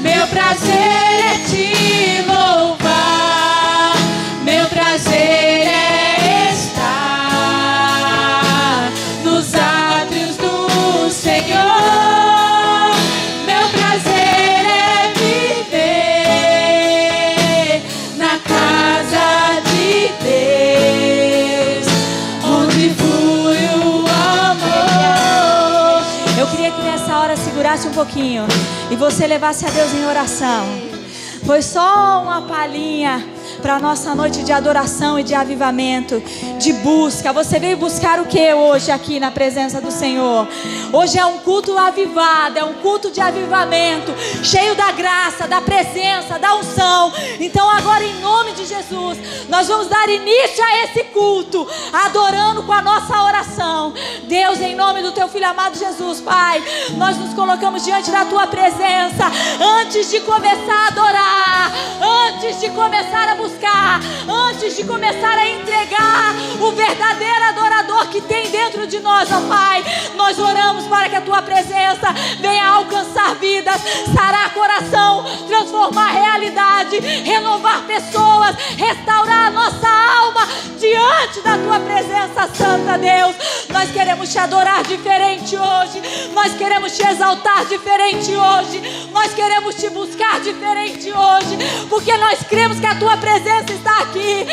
Meu prazer é te louvar, meu prazer é estar nos átrios do Senhor. Meu prazer é viver na casa de Deus, onde flui o amor. Eu queria que nessa hora segurasse um pouquinho e você levasse a Deus em oração. Foi só uma palhinha para a nossa noite de adoração e de avivamento, de busca. Você veio buscar o que hoje aqui na presença do Senhor? Hoje é um culto avivado, é um culto de avivamento, cheio da graça, da presença, da unção. Então agora, em nome de Jesus, nós vamos dar início a esse culto, adorando com a nossa oração. Deus, em nome do teu Filho amado Jesus, Pai, nós nos colocamos diante da tua presença. Antes de começar a adorar, antes de começar a buscar, antes de começar a entregar o verdadeiro adorador que tem dentro de nós, ó Pai, nós oramos para que a tua presença venha alcançar vidas, sarar coração, transformar realidade, renovar pessoas, restaurar a nossa alma diante da tua presença santa, Deus. Nós queremos te adorar diferente hoje, nós queremos te exaltar diferente hoje, nós queremos te buscar diferente hoje, porque nós cremos que a tua presença está aqui.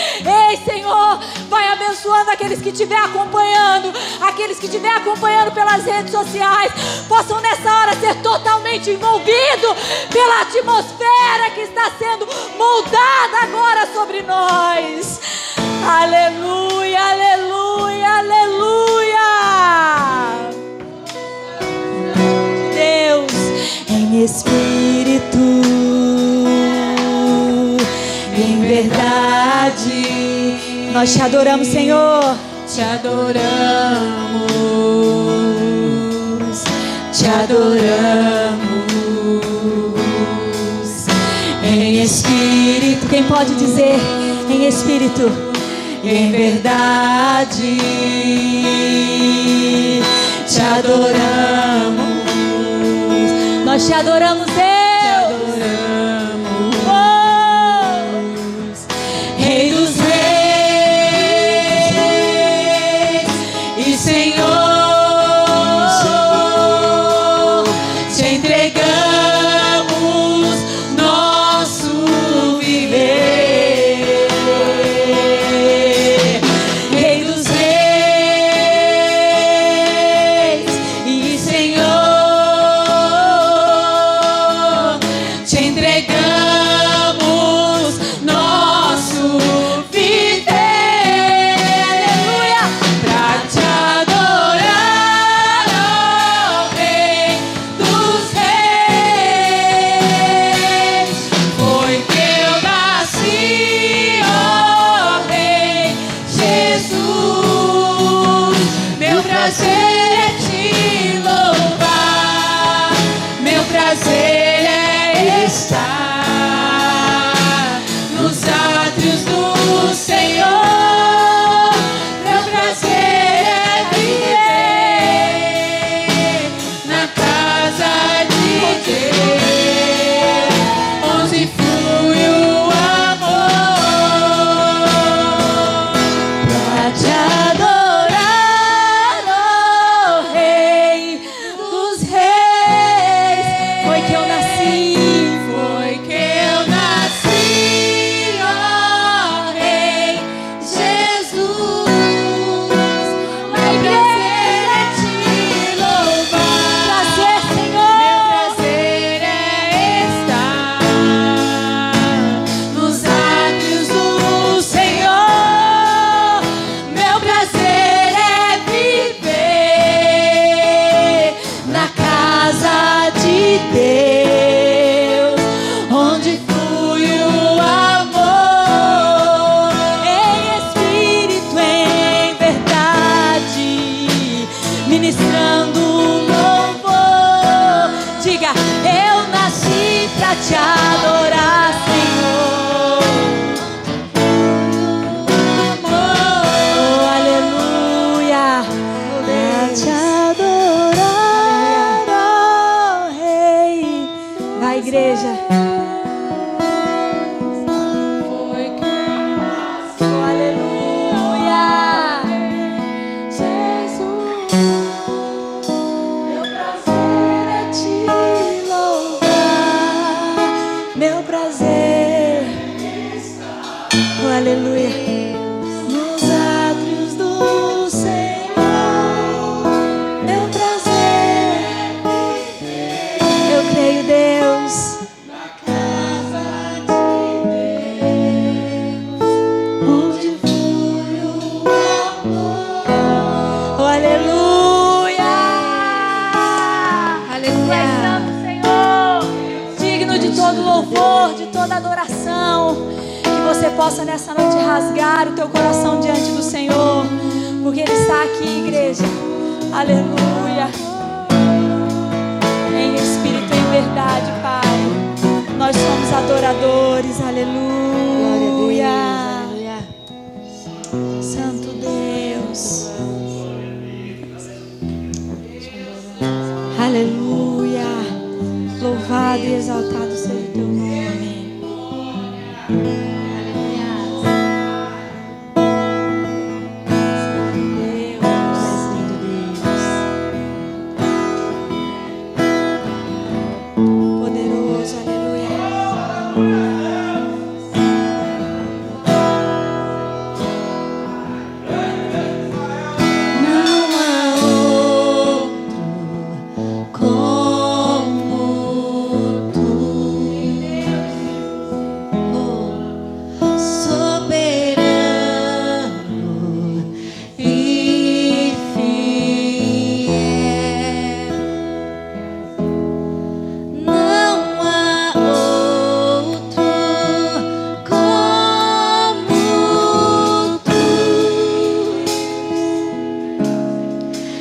Ei, Senhor, vai abençoando aqueles que estiver acompanhando, aqueles que estiver acompanhando pelas redes sociais, possam nessa hora ser totalmente envolvidos pela atmosfera que está sendo moldada agora sobre nós. Aleluia, aleluia, aleluia. Deus em espírito, em verdade, nós te adoramos, Senhor. Te adoramos, te adoramos, em espírito. Quem pode dizer em espírito? Em verdade, te adoramos. Nós te adoramos, Deus. Rei dos reis e Senhor, te entregamos nosso viver. Rei dos reis e Senhor, te entregamos nosso viver. Aleluia! Pra te adorar, ó Rei dos reis, foi que eu nasci, ó Rei Jesus. Meu prazer é te louvar, meu prazer é estar nos átrios do Senhor. Meu prazer é viver na casa de Deus, onde flui o amor. Pra te adorar, ó Rei dos reis, Foi que eu nasci. foi que eu nasci, ó Rei Jesus. Meu prazer é te louvar, Prazer, Senhor. meu prazer é estar nos átrios do Senhor. Meu prazer é viver na casa de Deus, onde flui o amor. Em espírito, em verdade, ministrando louvor. Diga, eu nasci pra te adorar, Senhor. Oh, aleluia. Pra te adorar, ó Rei. Vai igreja. Oh, aleluia. Jesus, meu prazer é te louvar. Meu prazer. Oh, aleluia. Nos átrios do Senhor. Meu prazer. Eu creio, Deus. Na casa de Deus, onde flui o amor. Oh, aleluia. Aleluia. Santo Senhor, digno de todo louvor, de toda adoração. Que você possa nessa noite rasgar o teu coração diante do Senhor, porque Ele está aqui, igreja. Aleluia. Em espírito e em verdade, Pai. Nós somos adoradores. Aleluia. Aleluia. Santo Deus. Aleluia. Louvado e exaltado seja o teu nome. Poderoso, aleluia. Não há outro como tu, soberano e fiel. Não há outro como tu.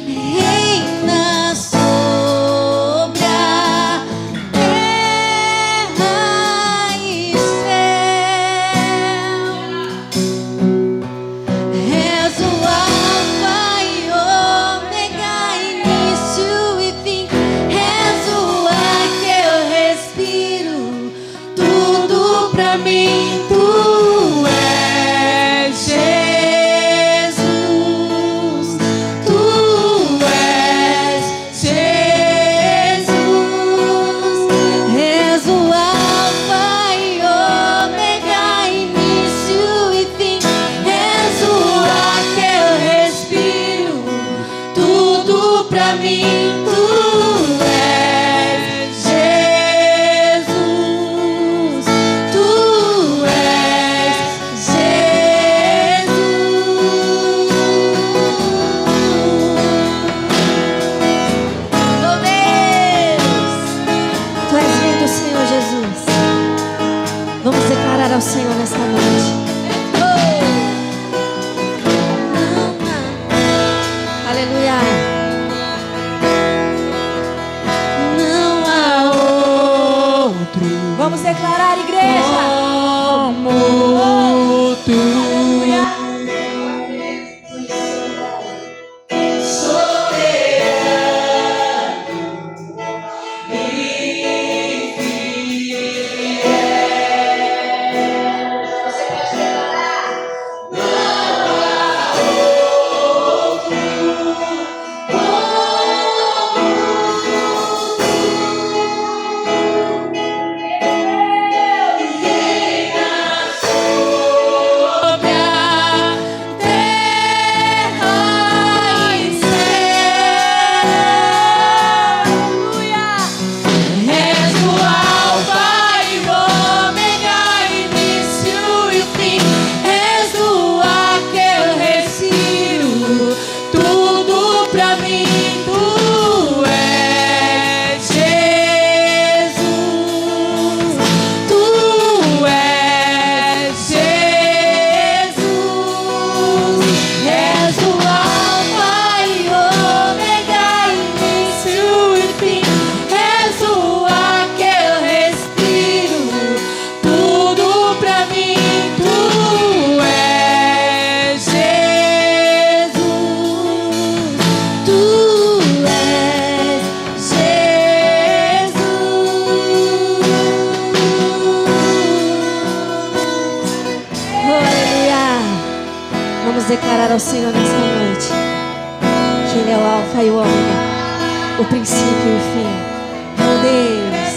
Reina sobre a terra e céu. És o Alfa e Ômega, início e fim. És o ar que eu respiro, tudo pra mim. Tu és Jesus, tu és Jesus. És o Alfa e Ômega, início e fim. És o ar que eu respiro, tudo pra mim. Tu és Jesus, tu és Jesus. Oh Deus, Tu és lindo, Senhor Jesus. Vamos declarar ao Senhor nesta noite. Aleluia. Não há outro Vamos declarar, igreja. como tu. declarar ao Senhor nesta noite que Ele é o Alfa e o Ômega, o princípio e o fim. Oh Deus,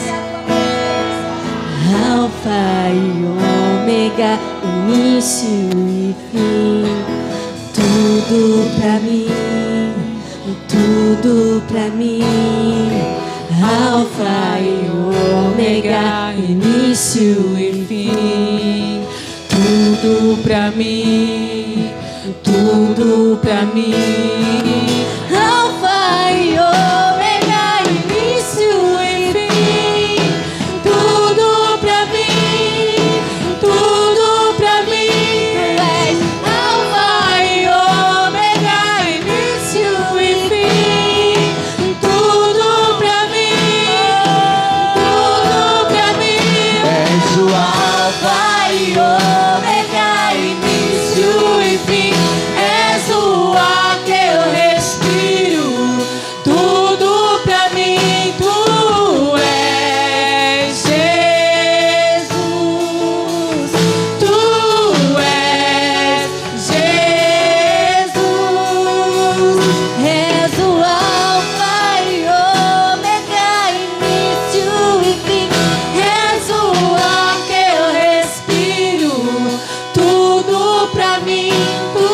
Alfa e Ômega, início e fim. Tudo pra mim, tudo pra mim. Alfa e Ômega, início e fim. Tudo pra mim, tudo pra mim. Alfa e Ômega, início e fim. Tudo pra mim, tudo pra mim. Tu és Alfa e Ômega, início e fim. Tudo pra mim, tudo pra mim. És o Alfa e Ômega, início e fim. És o ar que eu respiro. Tudo pra mim, tu és Jesus. Tu és Jesus. És o Alfa e Ômega, início e fim. És o ar que eu respiro. Tudo pra mim, tu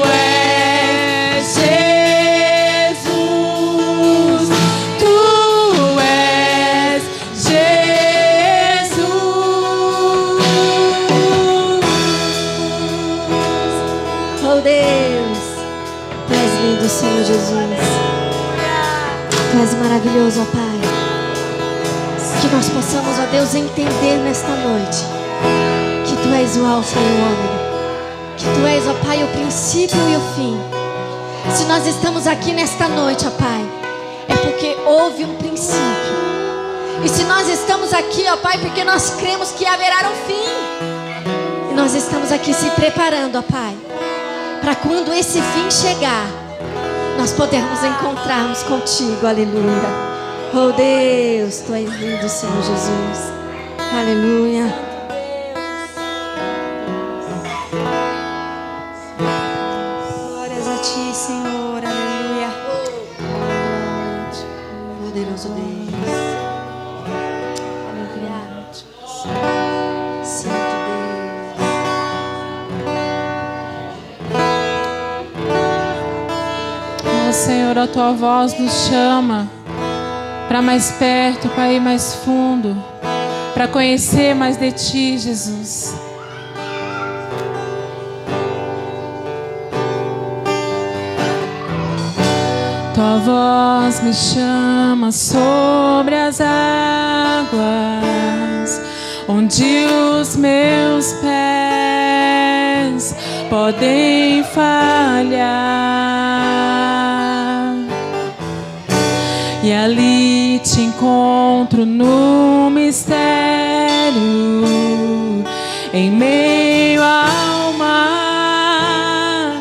és Jesus. Tu és Jesus. Oh Deus, tu és lindo, Senhor Jesus. Tu és maravilhoso, ó Pai. Que nós possamos, ó Deus, entender nesta noite que tu és o Alfa e o Ômega, que tu és, ó Pai, o princípio e o fim. Se nós estamos aqui nesta noite, ó Pai, é porque houve um princípio. E se nós estamos aqui, ó Pai, porque nós cremos que haverá um fim. E nós estamos aqui se preparando, ó Pai, para quando esse fim chegar, nós podermos encontrarmos contigo. Aleluia. Oh Deus, tu és lindo, Senhor Jesus. Aleluia. Glórias a ti, Senhor. Aleluia. Poderoso Deus. Aleluia. Santo Oh, Senhor, a tua voz nos chama para mais perto, para ir mais fundo, para conhecer mais de ti, Jesus. Tua voz me chama sobre as águas, onde os meus pés podem falhar. E ali te encontro no mistério, em meio ao mar.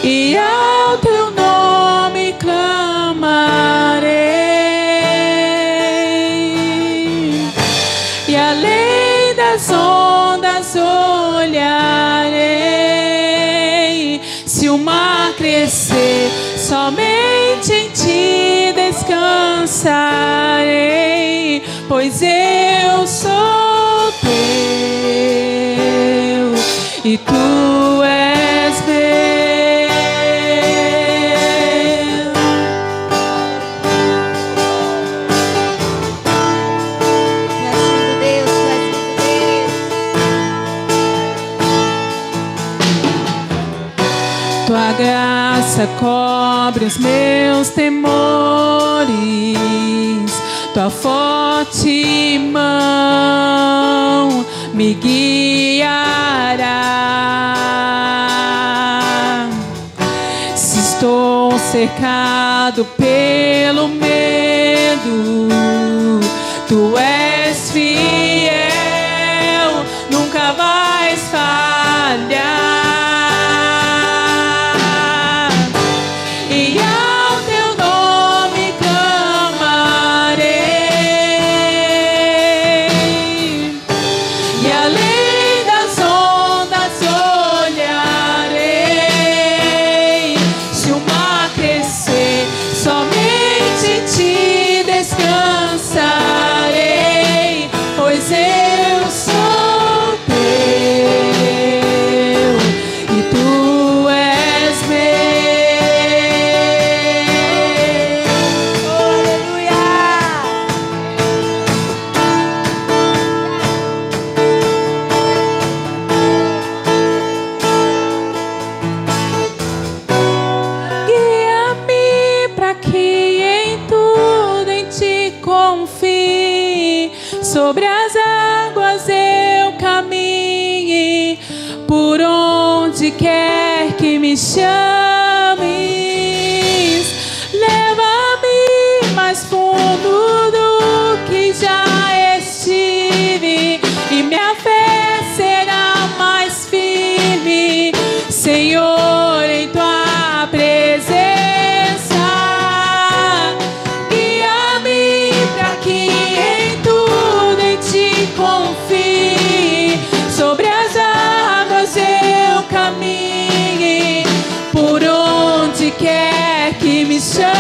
E ao teu nome clamarei, e além das ondas olharei. Se o mar crescer, somente em ti descansarei, pois eu sou teu e tu és meu. Tua graça cobre os meus temores, tua forte mão me guiará. Se estou cercado pelo medo, tu és fiel, nunca vais falhar. Sobre as águas eu caminhe, por onde quer que me chames. Leva-me mais fundo do que já estive, e minha fé será mais firme, Senhor, em tua presença. Guia-me para que em tudo em ti confie. Sobre as águas eu caminhe, por onde quer que me chames.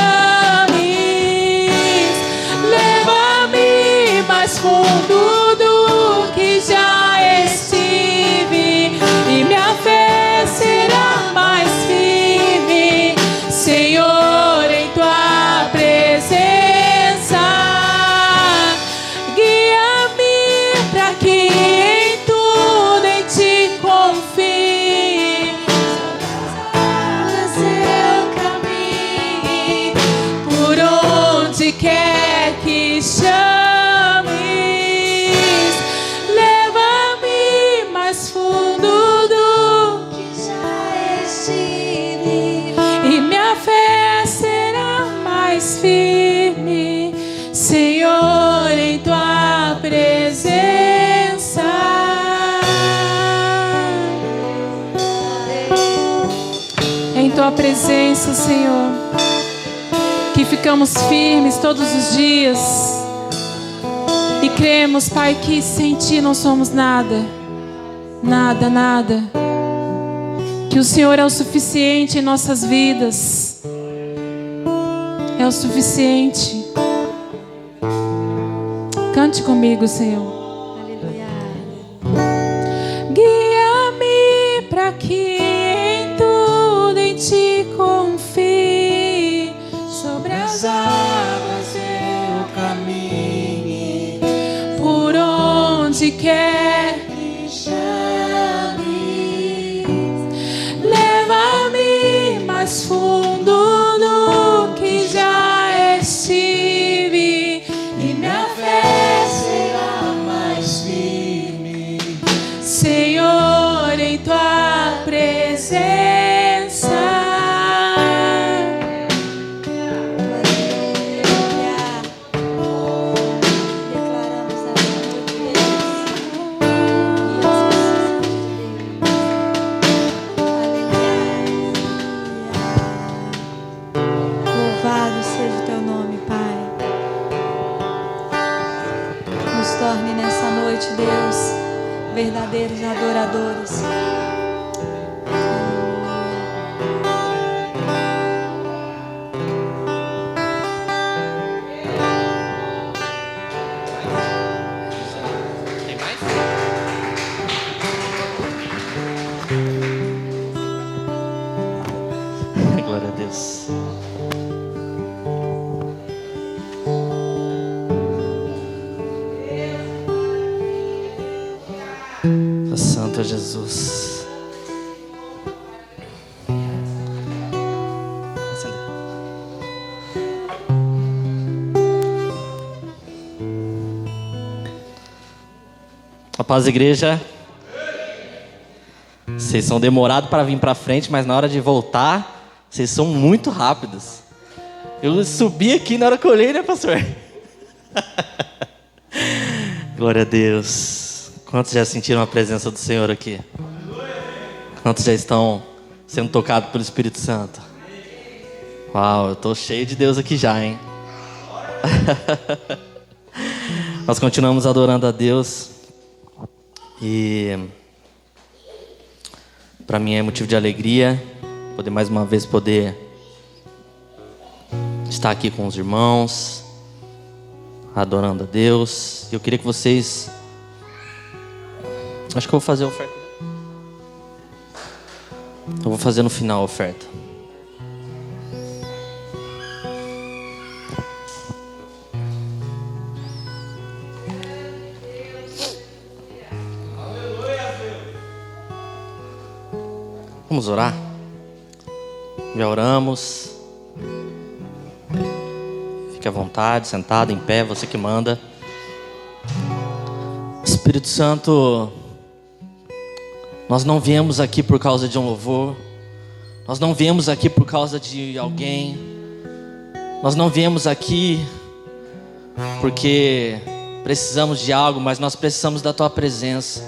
Leva-me mais fundo do que já estive, e minha fé será mais firme, Senhor, em tua presença. Guia-me para que em tudo em ti confie. Eu caminhe, por onde quer que chames. Leva-me mais fundo do que já estive, e minha fé será mais firme, Senhor, em tua presença. Em tua presença, Senhor, que ficamos firmes todos os dias e cremos, Pai, que sem ti não somos nada, nada, nada. Que o Senhor é o suficiente em nossas vidas, é o suficiente. Cante comigo, Senhor. Aleluia. Guia-me para que em tudo em ti confie. Sobre as águas eu caminhe, por onde quer que chames. Leva-me mais fundo do que já estive, e minha fé será mais firme, Senhor, em tua presença. Louvado seja o teu nome, Pai. Nos torne nessa noite, Deus, verdadeiros adoradores. Tem mais? Glória a Deus. Santo Jesus. A paz, igreja. Vocês são demorados para vir para frente, mas na hora de voltar, vocês são muito rápidos. Eu subi aqui na hora que eu olhei, né, pastor? Glória a Deus. Quantos já sentiram a presença do Senhor aqui? Quantos já estão sendo tocados pelo Espírito Santo? Uau, eu tô cheio de Deus aqui já, hein? Nós continuamos adorando a Deus. E para mim é motivo de alegria poder mais uma vez estar aqui com os irmãos, adorando a Deus. Eu queria que vocês... Acho que eu vou fazer a oferta. Eu vou fazer no final a oferta. Vamos orar? Já oramos. Fique à vontade, sentado, em pé, você que manda. Espírito Santo, nós não viemos aqui por causa de um louvor, nós não viemos aqui por causa de alguém, nós não viemos aqui porque precisamos de algo, mas nós precisamos da Tua presença.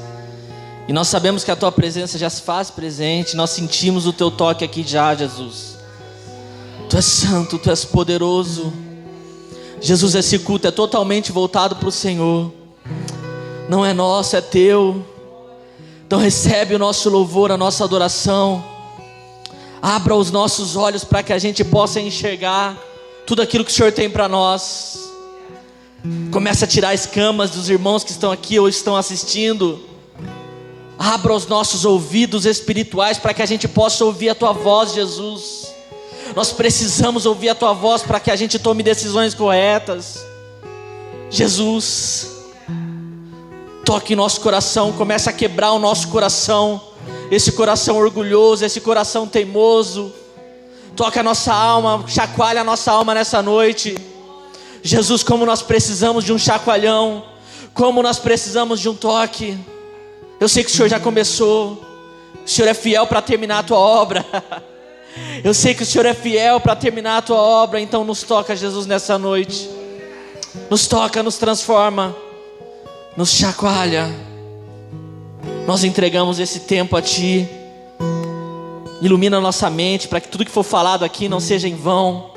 E nós sabemos que a Tua presença já se faz presente, nós sentimos o Teu toque aqui já, Jesus. Tu és santo, Tu és poderoso. Jesus, esse culto é totalmente voltado para o Senhor. Não é nosso, é Teu. Então recebe o nosso louvor, a nossa adoração. Abra os nossos olhos para que a gente possa enxergar tudo aquilo que o Senhor tem para nós. Comece a tirar escamas dos irmãos que estão aqui ou estão assistindo. Abra os nossos ouvidos espirituais para que a gente possa ouvir a Tua voz, Jesus. Nós precisamos ouvir a Tua voz para que a gente tome decisões corretas. Jesus, toque em nosso coração, comece a quebrar o nosso coração, esse coração orgulhoso, esse coração teimoso. Toca a nossa alma, chacoalha a nossa alma nessa noite. Jesus, como nós precisamos de um chacoalhão, como nós precisamos de um toque. Eu sei que o Senhor já começou, o Senhor é fiel para terminar a Tua obra. Eu sei que o Senhor é fiel para terminar a Tua obra. Então nos toca, Jesus, nessa noite. Nos toca, nos transforma, nos chacoalha. Nós entregamos esse tempo a Ti. Ilumina a nossa mente para que tudo que for falado aqui não seja em vão.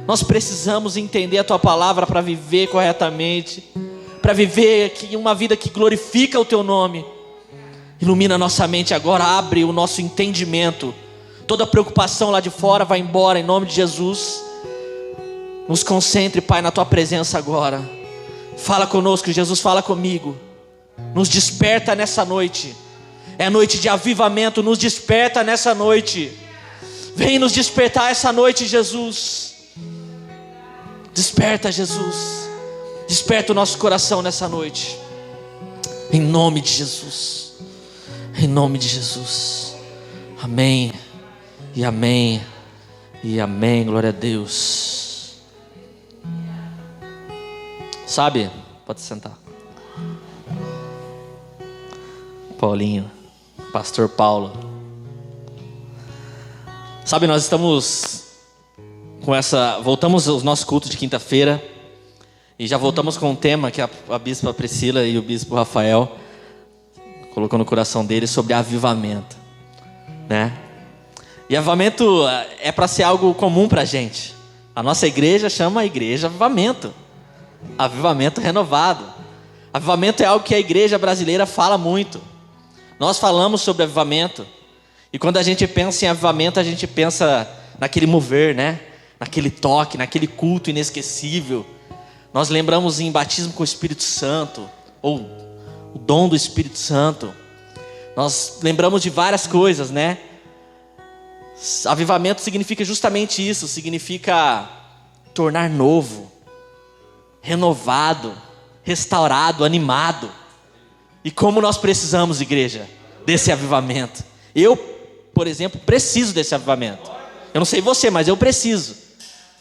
Nós precisamos entender a Tua palavra para viver corretamente, para viver aqui uma vida que glorifica o Teu nome. Ilumina a nossa mente agora, abre o nosso entendimento. Toda preocupação lá de fora vai embora em nome de Jesus. Nos concentre, Pai, na Tua presença agora. Fala conosco, Jesus, fala comigo. Nos desperta nessa noite. É noite de avivamento, nos desperta nessa noite. Vem nos despertar essa noite, Jesus. Desperta, Jesus. Desperta o nosso coração nessa noite. Em nome de Jesus. Em nome de Jesus. Amém. E amém. E amém. Glória a Deus. Sabe? Pode sentar. Paulinho. Pastor Paulo. Sabe, nós estamos com essa... Voltamos aos nossos cultos de quinta-feira. E já voltamos com um tema que a bispa Priscila e o bispo Rafael colocou no coração deles sobre avivamento, né? E avivamento é para ser algo comum para a gente. A nossa igreja chama a igreja avivamento. Avivamento renovado. Avivamento é algo que a igreja brasileira fala muito. Nós falamos sobre avivamento. E quando a gente pensa em avivamento, a gente pensa naquele mover, né? Naquele toque, naquele culto inesquecível. Nós lembramos em batismo com o Espírito Santo, ou o dom do Espírito Santo. Nós lembramos de várias coisas, né? Avivamento significa justamente isso. Significa tornar novo, renovado, restaurado, animado. E como nós precisamos, igreja, desse avivamento. Eu, por exemplo, preciso desse avivamento. Eu não sei você, mas eu preciso.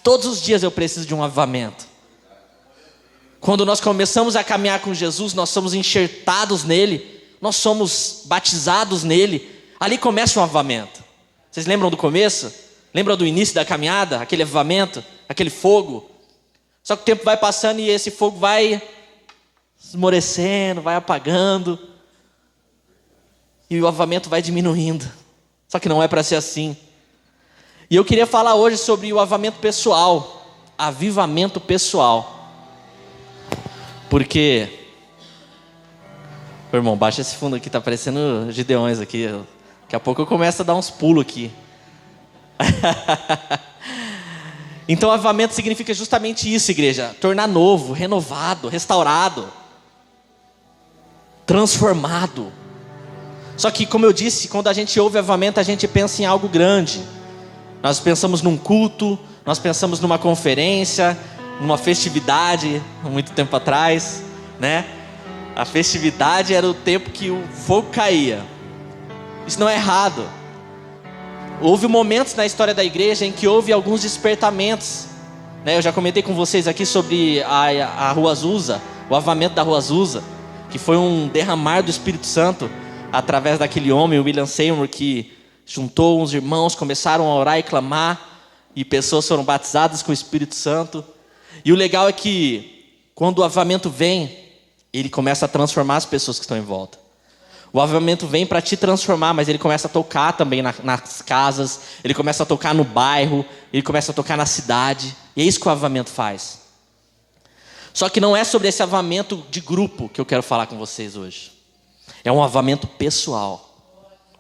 Todos os dias eu preciso de um avivamento. Quando nós começamos a caminhar com Jesus, nós somos enxertados nele, nós somos batizados nele. Ali começa um avivamento. Vocês lembram do começo? Lembram do início da caminhada? Aquele avivamento, aquele fogo. Só que o tempo vai passando e esse fogo vai esmorecendo, vai apagando. E o avivamento vai diminuindo. Só que não é para ser assim. E eu queria falar hoje sobre o avivamento pessoal. Avivamento pessoal. Porque... Ô, irmão, baixa esse fundo aqui, tá parecendo Gideões aqui. Daqui a pouco eu começo a dar uns pulos aqui. Então avivamento significa justamente isso, igreja. Tornar novo, renovado, restaurado, transformado. Só que, como eu disse, quando a gente ouve avivamento, a gente pensa em algo grande. Nós pensamos num culto, nós pensamos numa conferência, numa festividade, há muito tempo atrás, né? A festividade era o tempo que o fogo caía. Isso não é errado. Houve momentos na história da igreja em que houve alguns despertamentos, né? Eu já comentei com vocês aqui sobre a Rua Azusa, o avivamento da Rua Azusa, que foi um derramar do Espírito Santo através daquele homem, o William Seymour, que juntou uns irmãos, começaram a orar e clamar, e pessoas foram batizadas com o Espírito Santo. E o legal é que quando o avivamento vem, ele começa a transformar as pessoas que estão em volta. O avivamento vem para te transformar, mas ele começa a tocar também nas casas, ele começa a tocar no bairro, ele começa a tocar na cidade, e é isso que o avivamento faz. Só que não é sobre esse avivamento de grupo que eu quero falar com vocês hoje. É um avivamento pessoal,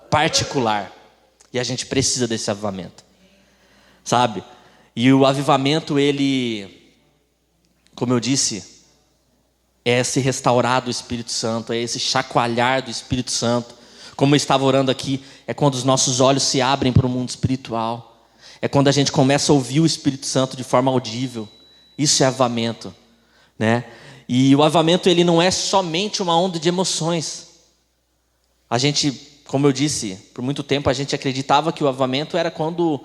particular, e a gente precisa desse avivamento, sabe? E o avivamento, ele, como eu disse, é esse restaurar do Espírito Santo, é esse chacoalhar do Espírito Santo. Como eu estava orando aqui, é quando os nossos olhos se abrem para o mundo espiritual. É quando a gente começa a ouvir o Espírito Santo de forma audível. Isso é avivamento, né? E o avivamento, ele não é somente uma onda de emoções. A gente, como eu disse, por muito tempo a gente acreditava que o avivamento era quando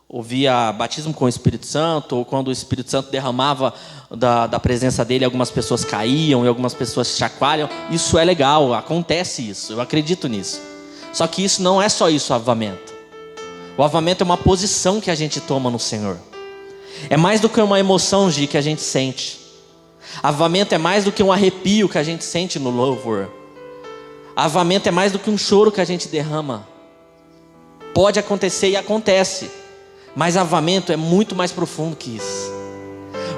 ouvia batismo com o Espírito Santo, ou quando o Espírito Santo derramava da presença dele, algumas pessoas caíam e algumas pessoas chacoalham. Isso é legal, acontece isso, eu acredito nisso. Só que isso não é só isso, o avivamento. O avivamento é uma posição que a gente toma no Senhor. É mais do que uma emoção, Gi, que a gente sente. Avivamento é mais do que um arrepio que a gente sente no louvor. Avivamento é mais do que um choro que a gente derrama. Pode acontecer e acontece, mas avivamento é muito mais profundo que isso.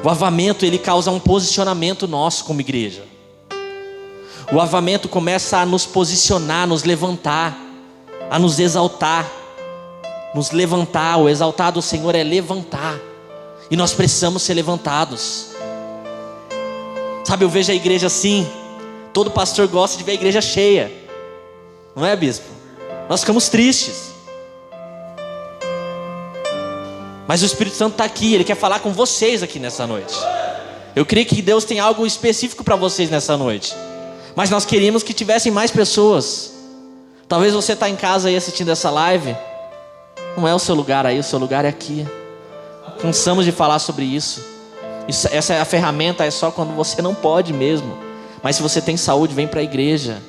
O avivamento, ele causa um posicionamento nosso como igreja. O avivamento começa a nos posicionar, nos levantar, a nos exaltar. Nos levantar, o exaltar do Senhor é levantar. E nós precisamos ser levantados. Sabe, eu vejo a igreja assim. Todo pastor gosta de ver a igreja cheia. Não é, bispo? Nós ficamos tristes. Mas o Espírito Santo está aqui, Ele quer falar com vocês aqui nessa noite. Eu creio que Deus tem algo específico para vocês nessa noite. Mas nós queríamos que tivessem mais pessoas. Talvez você está em casa aí assistindo essa live. Não é o seu lugar aí, o seu lugar é aqui. Cansamos de falar sobre isso. Essa é a ferramenta, é só quando você não pode mesmo. Mas se você tem saúde, vem para a igreja.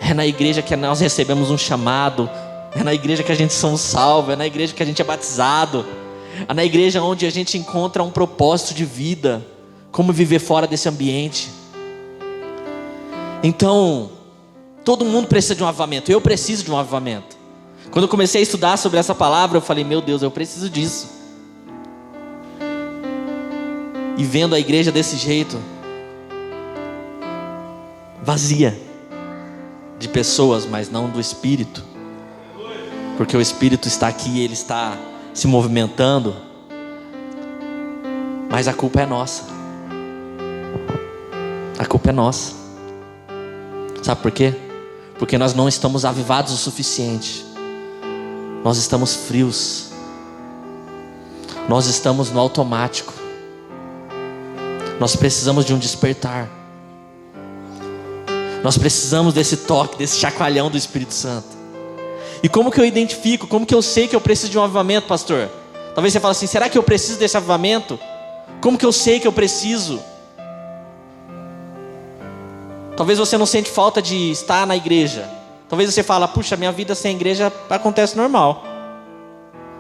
É na igreja que nós recebemos um chamado. É na igreja que a gente somos salvos. É na igreja que a gente é batizado. É na igreja onde a gente encontra um propósito de vida. Como viver fora desse ambiente. Então, todo mundo precisa de um avivamento. Eu preciso de um avivamento. Quando eu comecei a estudar sobre essa palavra, eu falei, meu Deus, eu preciso disso. E vendo a igreja desse jeito, vazia de pessoas, mas não do Espírito. Porque o Espírito está aqui, Ele está se movimentando. Mas a culpa é nossa. A culpa é nossa. Sabe por quê? Porque nós não estamos avivados o suficiente. Nós estamos frios. Nós estamos no automático. Nós precisamos de um despertar. Nós precisamos desse toque, desse chacoalhão do Espírito Santo. E como que eu identifico? Como que eu sei que eu preciso de um avivamento, pastor? Talvez você fale assim, será que eu preciso desse avivamento? Como que eu sei que eu preciso? Talvez você não sente falta de estar na igreja. Talvez você fale, puxa, minha vida sem igreja acontece normal.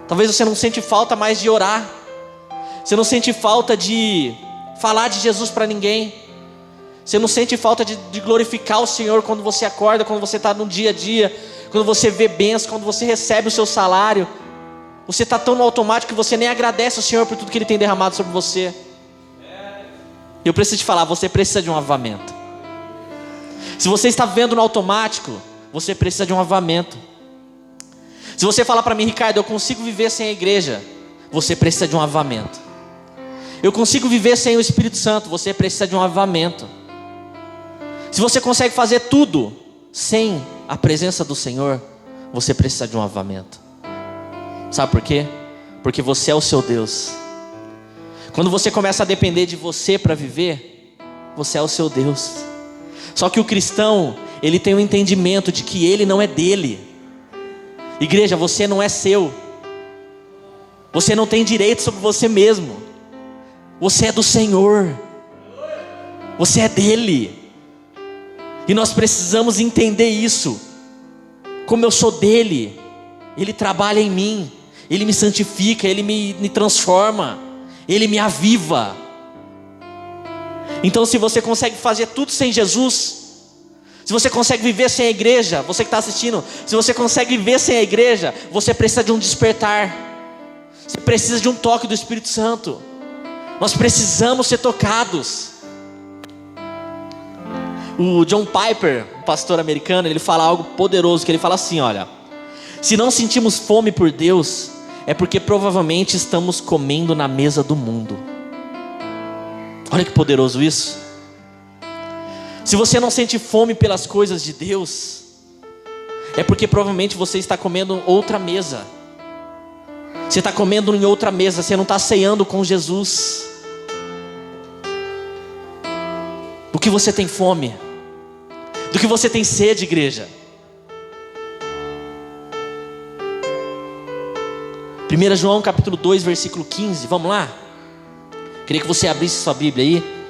Talvez você não sente falta mais de orar. Você não sente falta de falar de Jesus para ninguém. Você não sente falta de glorificar o Senhor quando você acorda, quando você está no dia a dia, quando você vê bênçãos, quando você recebe o seu salário. Você está tão no automático que você nem agradece ao Senhor por tudo que Ele tem derramado sobre você. Eu preciso te falar, você precisa de um avivamento. Se você está vivendo no automático, você precisa de um avivamento. Se você falar para mim, Ricardo, eu consigo viver sem a igreja, você precisa de um avivamento. Eu consigo viver sem o Espírito Santo, você precisa de um avivamento. Se você consegue fazer tudo sem a presença do Senhor, você precisa de um avivamento. Sabe por quê? Porque você é o seu Deus. Quando você começa a depender de você para viver, você é o seu Deus. Só que o cristão, ele tem um entendimento de que ele não é dele. Igreja, você não é seu. Você não tem direito sobre você mesmo. Você é do Senhor. Você é dele. E nós precisamos entender isso. Como eu sou dele, ele trabalha em mim, ele me santifica, ele me transforma, ele me aviva. Então, se você consegue fazer tudo sem Jesus, se você consegue viver sem a igreja, você que está assistindo, se você consegue viver sem a igreja, você precisa de um despertar, você precisa de um toque do Espírito Santo. Nós precisamos ser tocados. O John Piper, um pastor americano, ele fala algo poderoso, que ele fala assim, olha: se não sentimos fome por Deus, é porque provavelmente estamos comendo na mesa do mundo. Olha que poderoso isso. Se você não sente fome pelas coisas de Deus, é porque provavelmente você está comendo outra mesa. Você está comendo em outra mesa, você não está ceando com Jesus. Do que você tem fome? Do que você tem sede, igreja? 1 João capítulo 2, versículo 15, vamos lá? Queria que você abrisse sua Bíblia aí.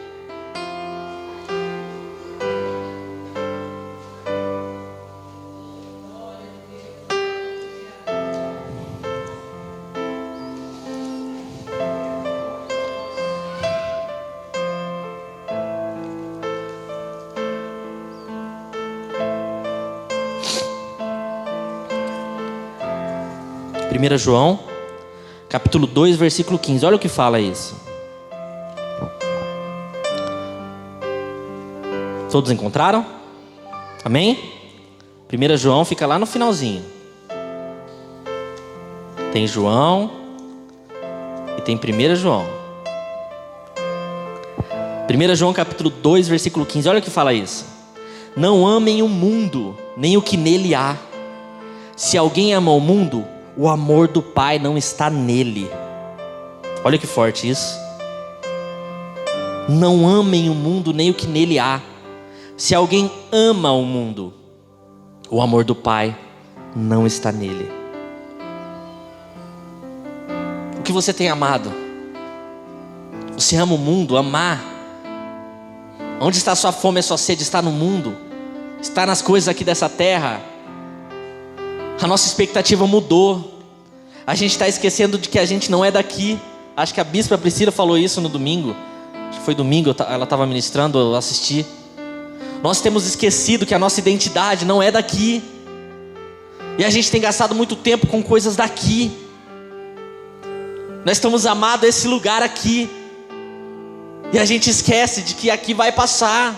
Primeira João capítulo 2, versículo 15. Olha o que fala isso. Todos encontraram? Amém? 1 João fica lá no finalzinho. Tem João e tem 1 João. 1 João capítulo 2, versículo 15. Olha o que fala isso. Não amem o mundo, nem o que nele há. Se alguém ama o mundo, o amor do Pai não está nele. Olha que forte isso. Não amem o mundo, nem o que nele há. Se alguém ama o mundo, o amor do Pai não está nele. O que você tem amado? Você ama o mundo? Amar? Onde está a sua fome e a sua sede? Está no mundo? Está nas coisas aqui dessa terra? A nossa expectativa mudou. A gente está esquecendo de que a gente não é daqui. Acho que a bispa Priscila falou isso no domingo. Acho que foi domingo, ela estava ministrando, eu assisti. Nós temos esquecido que a nossa identidade não é daqui. E a gente tem gastado muito tempo com coisas daqui. Nós estamos amados a esse lugar aqui. E a gente esquece de que aqui vai passar.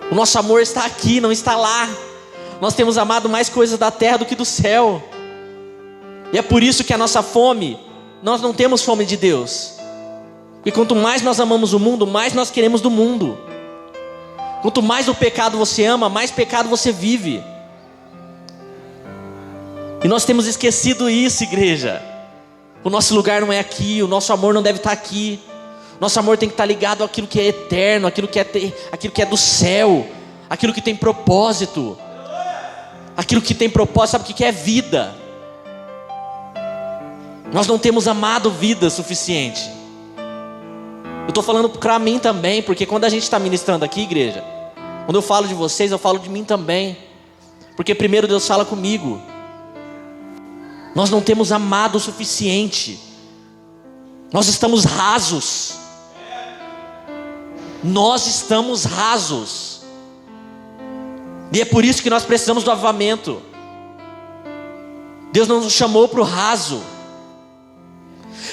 O nosso amor está aqui, não está lá. Nós temos amado mais coisas da terra do que do céu. E é por isso que a nossa fome, nós não temos fome de Deus. Porque quanto mais nós amamos o mundo, mais nós queremos do mundo. Quanto mais o pecado você ama, mais pecado você vive. E nós temos esquecido isso, igreja. O nosso lugar não é aqui, o nosso amor não deve estar aqui. Nosso amor tem que estar ligado àquilo que é eterno, aquilo que é do céu, aquilo que tem propósito. Aquilo que tem propósito, sabe o que é vida? Nós não temos amado vida suficiente. Eu estou falando para mim também, porque quando a gente está ministrando aqui, igreja, quando eu falo de vocês, eu falo de mim também. Porque primeiro Deus fala comigo. Nós não temos amado o suficiente. Nós estamos rasos. Nós estamos rasos. E é por isso que nós precisamos do avivamento. Deus não nos chamou para o raso.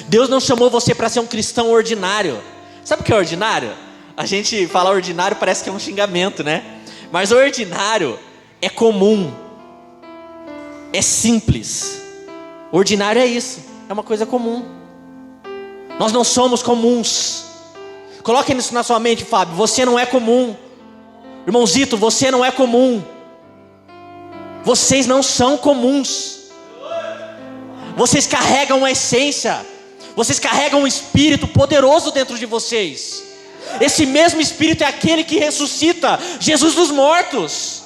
Deus não chamou você para ser um cristão ordinário. Sabe o que é ordinário? A gente fala ordinário, parece que é um xingamento, né? Mas ordinário é comum, é simples. Ordinário é isso, é uma coisa comum. Nós não somos comuns. Coloque isso na sua mente, Fábio. Você não é comum. Irmãozito, você não é comum. Vocês não são comuns. Vocês carregam uma essência. Vocês carregam um espírito poderoso dentro de vocês. Esse mesmo espírito é aquele que ressuscita Jesus dos mortos.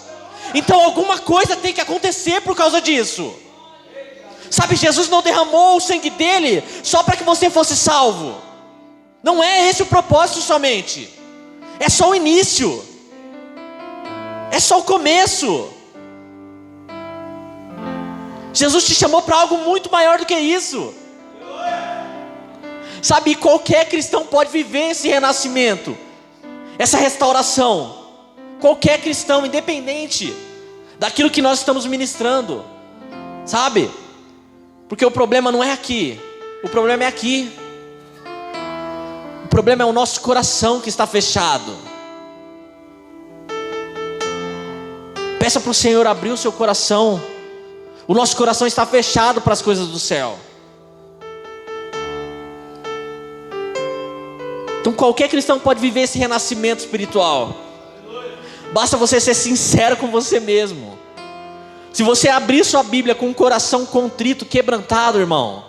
Então alguma coisa tem que acontecer por causa disso. Sabe, Jesus não derramou o sangue dele só para que você fosse salvo. Não é esse o propósito somente. É só o início. É só o começo. Jesus te chamou para algo muito maior do que isso. Sabe, qualquer cristão pode viver esse renascimento, essa restauração. Qualquer cristão, independente daquilo que nós estamos ministrando, sabe? Porque o problema não é aqui, o problema é aqui. O problema é o nosso coração que está fechado. Peça para o Senhor abrir o seu coração. O nosso coração está fechado para as coisas do céu. Então qualquer cristão pode viver esse renascimento espiritual. Basta você ser sincero com você mesmo. Se você abrir sua Bíblia com um coração contrito, quebrantado, irmão.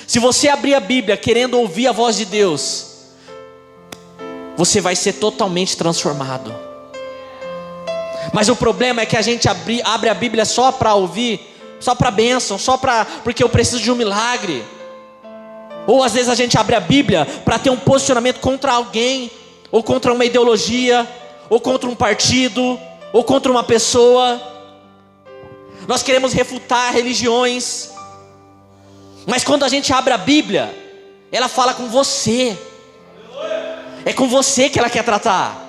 Se você abrir a Bíblia querendo ouvir a voz de Deus, você vai ser totalmente transformado. Mas o problema é que a gente abre a Bíblia só para ouvir, só para bênção, porque eu preciso de um milagre. Ou às vezes a gente abre a Bíblia para ter um posicionamento contra alguém, ou contra uma ideologia, ou contra um partido, ou contra uma pessoa. Nós queremos refutar religiões. Mas quando a gente abre a Bíblia, ela fala com você. É com você que ela quer tratar.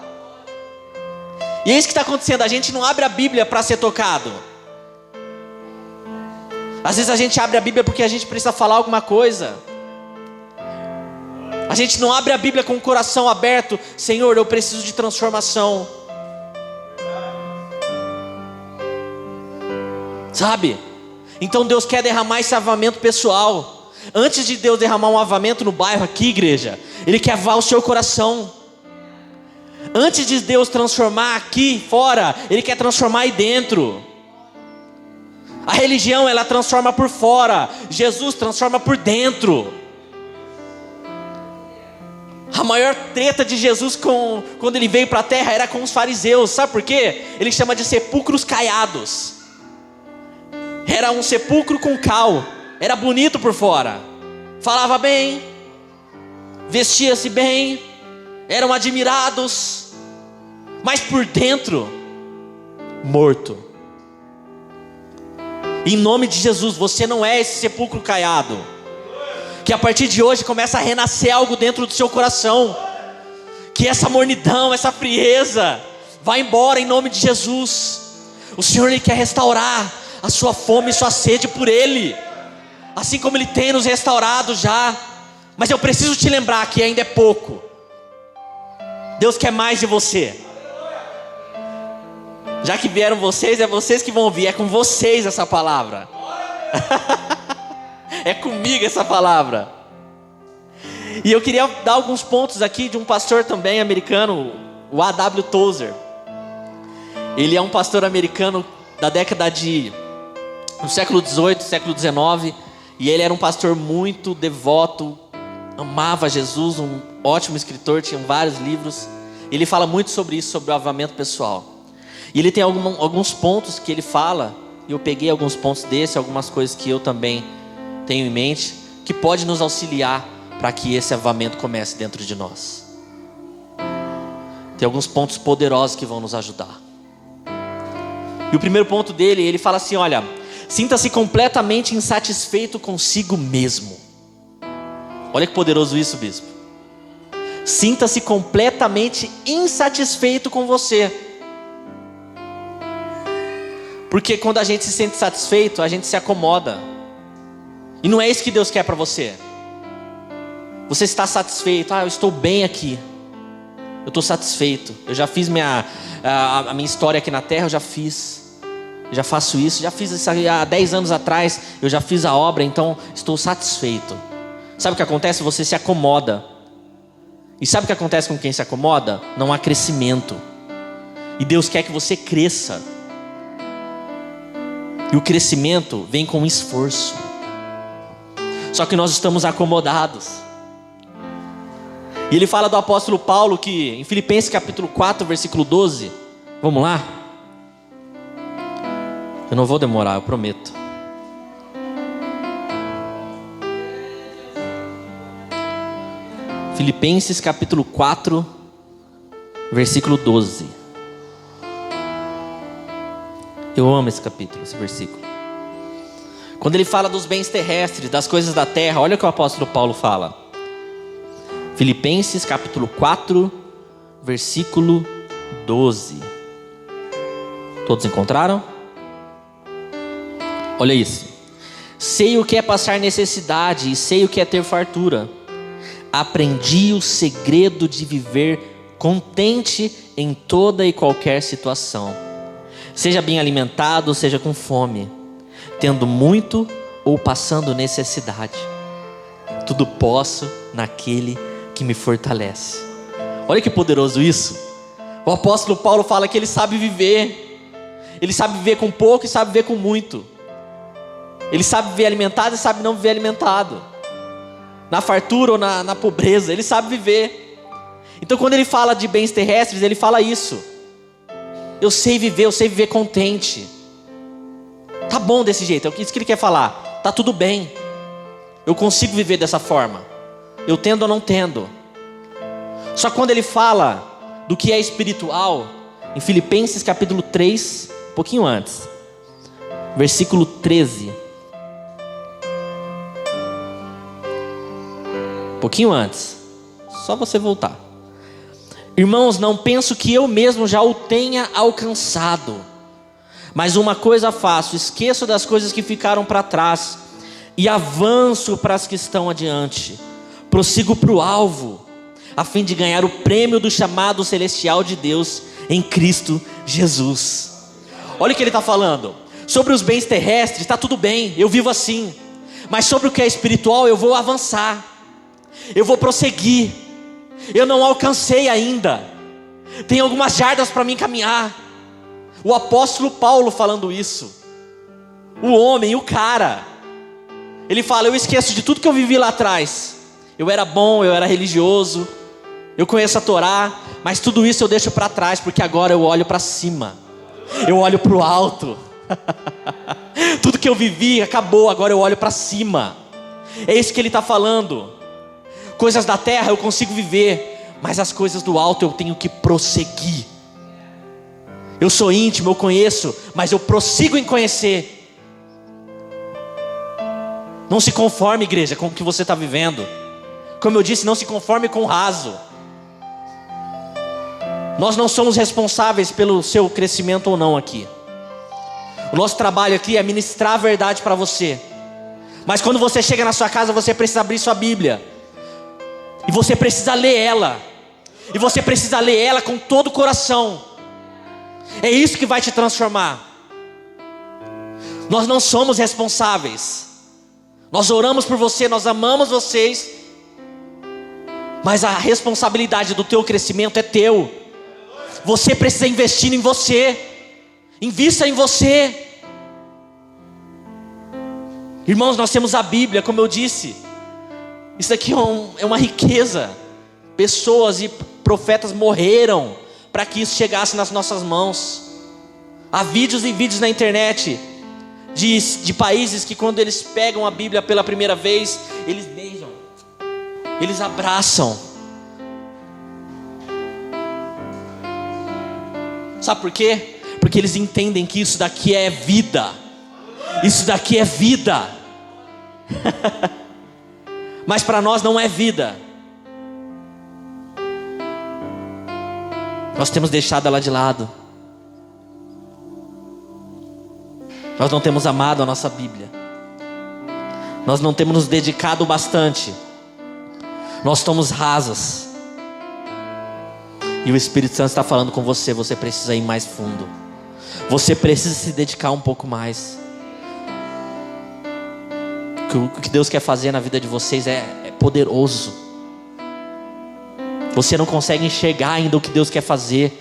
E é isso que está acontecendo. A gente não abre a Bíblia para ser tocado. Às vezes a gente abre a Bíblia porque a gente precisa falar alguma coisa. A gente não abre a Bíblia com o coração aberto. Senhor, eu preciso de transformação. Sabe? Então Deus quer derramar esse avamento pessoal. Antes de Deus derramar um avamento no bairro aqui, igreja, Ele quer avar o seu coração. Antes de Deus transformar aqui fora, Ele quer transformar aí dentro. A religião, ela transforma por fora. Jesus transforma por dentro. A maior treta de Jesus quando Ele veio para a terra era com os fariseus. Sabe por quê? Ele chama de sepulcros caiados. Era um sepulcro com cal. Era bonito por fora. Falava bem. Vestia-se bem. Eram admirados. Mas por dentro, morto. Em nome de Jesus, você não é esse sepulcro caiado. Que a partir de hoje começa a renascer algo dentro do seu coração. Que essa mornidão, essa frieza vá embora em nome de Jesus. O Senhor, Ele quer restaurar a sua fome e sua sede por Ele, assim como Ele tem nos restaurado já. Mas eu preciso te lembrar que ainda é pouco. Deus quer mais de você. Já que vieram vocês, é vocês que vão ouvir. É com vocês essa palavra. É comigo essa palavra. E eu queria dar alguns pontos aqui de um pastor também americano, o A.W. Tozer. Ele é um pastor americano da década do século XVIII, século XIX. E ele era um pastor muito devoto, amava Jesus, um ótimo escritor, tinha vários livros. Ele fala muito sobre isso, sobre o avamento pessoal. E ele tem alguns pontos que ele fala, e eu peguei alguns pontos desse, algumas coisas que eu também tenho em mente, que pode nos auxiliar para que esse avamento comece dentro de nós. Tem alguns pontos poderosos que vão nos ajudar. E o primeiro ponto dele, ele fala assim, olha, sinta-se completamente insatisfeito consigo mesmo. Olha que poderoso isso, bispo. Sinta-se completamente insatisfeito com você. Porque quando a gente se sente satisfeito, a gente se acomoda. E não é isso que Deus quer para você. Você está satisfeito. Eu estou bem aqui. Eu estou satisfeito. Eu já fiz a minha história aqui na terra, eu já fiz. Eu já faço isso, já fiz isso há 10 anos atrás. Eu já fiz a obra, então estou satisfeito. Sabe o que acontece? Você se acomoda. E sabe o que acontece com quem se acomoda? Não há crescimento. E Deus quer que você cresça. E o crescimento vem com esforço. Só que nós estamos acomodados. E ele fala do apóstolo Paulo que em Filipenses capítulo 4, versículo 12. Vamos lá? Eu não vou demorar, eu prometo. Filipenses capítulo 4, versículo 12. Eu amo esse capítulo, esse versículo. Quando ele fala dos bens terrestres, das coisas da terra, olha o que o apóstolo Paulo fala. Filipenses capítulo 4, versículo 12. Todos encontraram? Olha isso. Sei o que é passar necessidade e sei o que é ter fartura. Aprendi o segredo de viver contente em toda e qualquer situação. Seja bem alimentado, seja com fome, tendo muito ou passando necessidade. Tudo posso naquele que me fortalece. Olha que poderoso isso. O apóstolo Paulo fala que ele sabe viver. Ele sabe viver com pouco e sabe viver com muito. Ele sabe viver alimentado e sabe não viver alimentado. Na fartura ou na pobreza, ele sabe viver. Então quando ele fala de bens terrestres, ele fala isso. Eu sei viver contente. Tá bom desse jeito, é isso que ele quer falar. Tá tudo bem. Eu consigo viver dessa forma. Eu tendo ou não tendo. Só que quando ele fala do que é espiritual, em Filipenses capítulo 3, um pouquinho antes, versículo 13. Um pouquinho antes. Só você voltar. Irmãos, não penso que eu mesmo já o tenha alcançado. Mas uma coisa faço, esqueço das coisas que ficaram para trás e avanço para as que estão adiante. Prossigo para o alvo, a fim de ganhar o prêmio do chamado celestial de Deus em Cristo Jesus. Olha o que ele está falando. Sobre os bens terrestres, está tudo bem, eu vivo assim. Mas sobre o que é espiritual, eu vou avançar. Eu vou prosseguir. Eu não alcancei ainda. Tem algumas jardas para mim caminhar. O apóstolo Paulo falando isso. O homem, o cara. Ele fala, eu esqueço de tudo que eu vivi lá atrás. Eu era bom, eu era religioso, eu conheço a Torá, mas tudo isso eu deixo para trás, porque agora eu olho para cima. Eu olho para o alto. Tudo que eu vivi acabou, agora eu olho para cima. É isso que ele está falando. Coisas da terra eu consigo viver, mas as coisas do alto eu tenho que prosseguir. Eu sou íntimo, eu conheço, mas eu prossigo em conhecer. Não se conforme, igreja, com o que você está vivendo. Como eu disse, não se conforme com o raso. Nós não somos responsáveis pelo seu crescimento ou não aqui. O nosso trabalho aqui é ministrar a verdade para você. Mas quando você chega na sua casa, você precisa abrir sua Bíblia. E você precisa ler ela. E você precisa ler ela com todo o coração. É isso que vai te transformar. Nós não somos responsáveis. Nós oramos por você, nós amamos vocês. Mas a responsabilidade do teu crescimento é teu. Você precisa investir em você. Invista em você. Irmãos, nós temos a Bíblia, como eu disse. Isso aqui é uma riqueza. Pessoas e profetas morreram para que isso chegasse nas nossas mãos. Há vídeos e vídeos na internet de países que quando eles pegam a Bíblia pela primeira vez, eles beijam, eles abraçam. Sabe por quê? Porque eles entendem que isso daqui é vida. Isso daqui é vida. Mas para nós não é vida. Nós temos deixado ela de lado. Nós não temos amado a nossa Bíblia. Nós não temos nos dedicado bastante. Nós estamos rasas. E o Espírito Santo está falando com você. Você precisa ir mais fundo. Você precisa se dedicar um pouco mais. O que Deus quer fazer na vida de vocês é poderoso. Você não consegue enxergar ainda o que Deus quer fazer.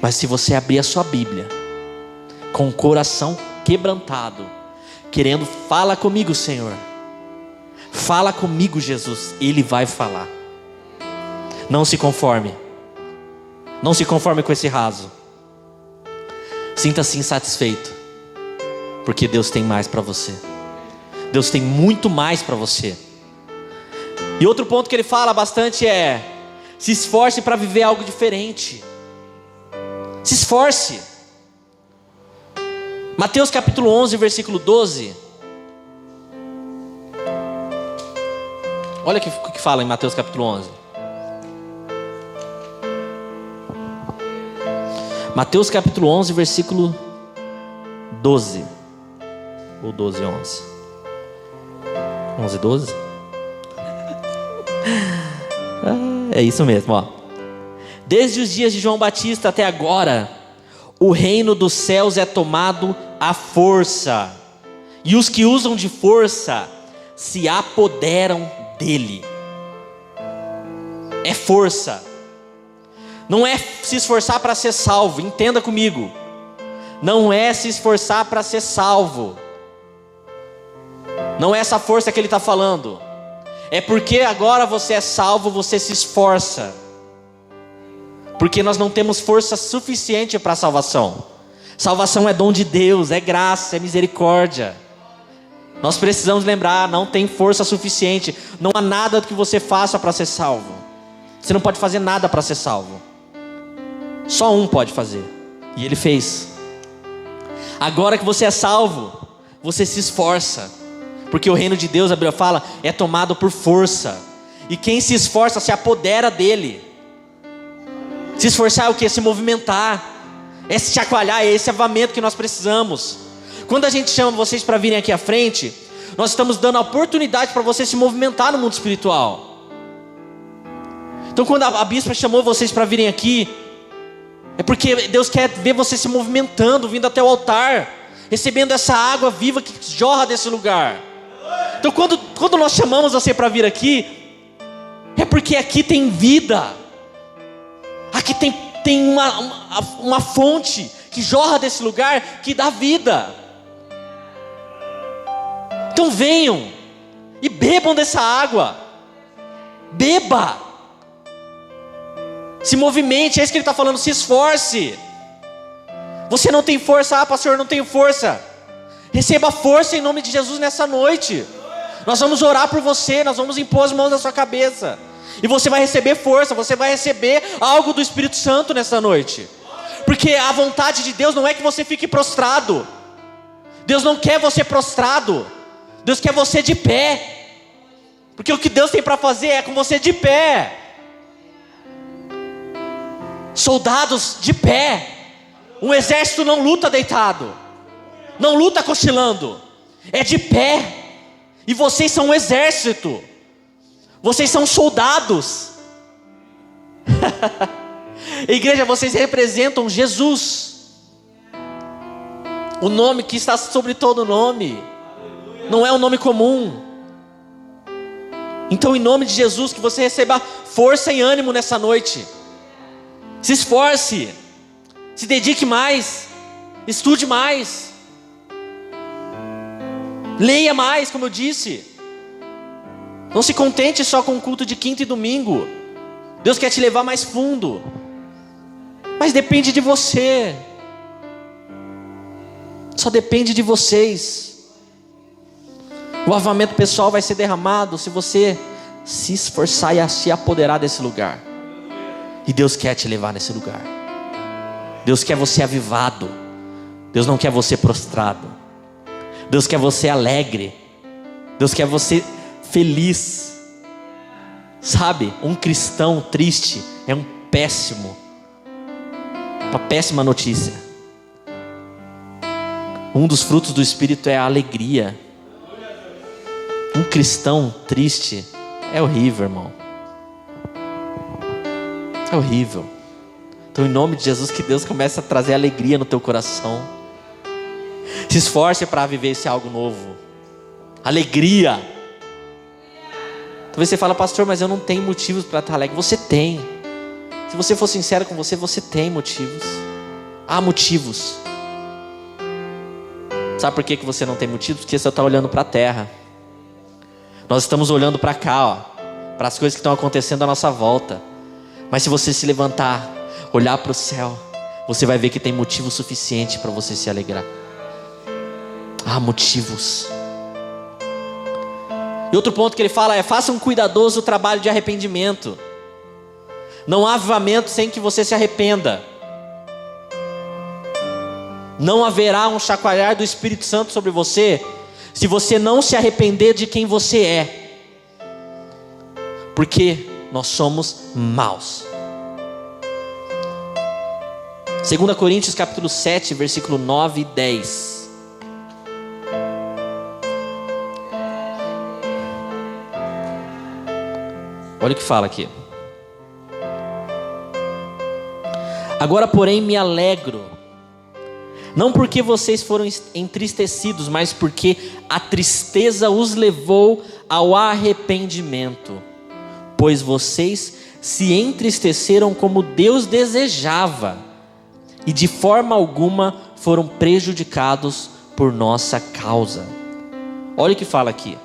Mas se você abrir a sua Bíblia com o coração quebrantado, querendo, fala comigo, Senhor. Fala comigo, Jesus. Ele vai falar. Não se conforme. Não se conforme com esse raso. Sinta-se insatisfeito, porque Deus tem mais para você. Deus tem muito mais para você. E outro ponto que ele fala bastante é: se esforce para viver algo diferente. Se esforce. Mateus capítulo 11, versículo 12. Olha o que fala em Mateus capítulo 11. Mateus capítulo 11, versículo 12. Ou 12, 11. 11, 12? É isso mesmo, ó. Desde os dias de João Batista até agora, o reino dos céus é tomado à força, e os que usam de força se apoderam dele. É força. Não é se esforçar para ser salvo, entenda comigo. Não é se esforçar para ser salvo. Não é essa força que ele está falando. É porque agora você é salvo, você se esforça. Porque nós não temos força suficiente para a salvação. Salvação é dom de Deus, é graça, é misericórdia. Nós precisamos lembrar, não tem força suficiente. Não há nada que você faça para ser salvo. Você não pode fazer nada para ser salvo. Só um pode fazer, e ele fez. Agora que você é salvo, você se esforça. Porque o reino de Deus, a Bíblia fala, é tomado por força. E quem se esforça se apodera dele. Se esforçar é o que? Se movimentar. É se chacoalhar, é esse avamento que nós precisamos. Quando a gente chama vocês para virem aqui à frente, nós estamos dando a oportunidade para você se movimentar no mundo espiritual. Então quando a bispa chamou vocês para virem aqui, é porque Deus quer ver você se movimentando, vindo até o altar, recebendo essa água viva que jorra desse lugar. Então quando nós chamamos você para vir aqui, é porque aqui tem vida. Aqui tem uma fonte que jorra desse lugar, que dá vida. Então venham e bebam dessa água. Beba. Se movimente, é isso que ele está falando, se esforce. Você não tem força, pastor, eu não tenho força. Receba força em nome de Jesus nessa noite. Nós vamos orar por você, nós vamos impor as mãos na sua cabeça. E você vai receber força, você vai receber algo do Espírito Santo nessa noite. Porque a vontade de Deus não é que você fique prostrado. Deus não quer você prostrado. Deus quer você de pé. Porque o que Deus tem para fazer é com você de pé. Soldados de pé. Um exército não luta deitado, não luta cochilando, é de pé. E vocês são um exército. Vocês são soldados. Igreja, vocês representam Jesus, o nome que está sobre todo nome. Não é um nome comum. Então em nome de Jesus, que você receba força e ânimo nessa noite. Se esforce, se dedique mais, estude mais, leia mais, como eu disse. Não se contente só com o culto de quinta e domingo. Deus quer te levar mais fundo, mas depende de você. Só depende de vocês. O avamento pessoal vai ser derramado se você se esforçar e se apoderar desse lugar. E Deus quer te levar nesse lugar. Deus quer você avivado. Deus não quer você prostrado. Deus quer você alegre. Deus quer você feliz. Sabe, um cristão triste é uma péssima notícia. Um dos frutos do Espírito é a alegria. Um cristão triste é horrível, irmão. É horrível. Então em nome de Jesus, que Deus comece a trazer alegria no teu coração. Se esforce para viver esse algo novo. Alegria. Talvez você fale, pastor, mas eu não tenho motivos para estar alegre. Você tem. Se você for sincero com você, você tem motivos. Há motivos. Sabe por que você não tem motivos? Porque você está olhando para a terra. Nós estamos olhando para cá, ó, para as coisas que estão acontecendo à nossa volta. Mas se você se levantar, olhar para o céu, você vai ver que tem motivo suficiente para você se alegrar. Há motivos. E outro ponto que ele fala é: faça um cuidadoso trabalho de arrependimento. Não há avivamento sem que você se arrependa. Não haverá um chacoalhar do Espírito Santo sobre você se você não se arrepender de quem você é. Porque nós somos maus. 2 Coríntios capítulo 7, versículo 9 e 10. Olha o que fala aqui. Agora, porém, me alegro, não porque vocês foram entristecidos, mas porque a tristeza os levou ao arrependimento. Pois vocês se entristeceram como Deus desejava, e de forma alguma foram prejudicados por nossa causa. Olha o que fala aqui.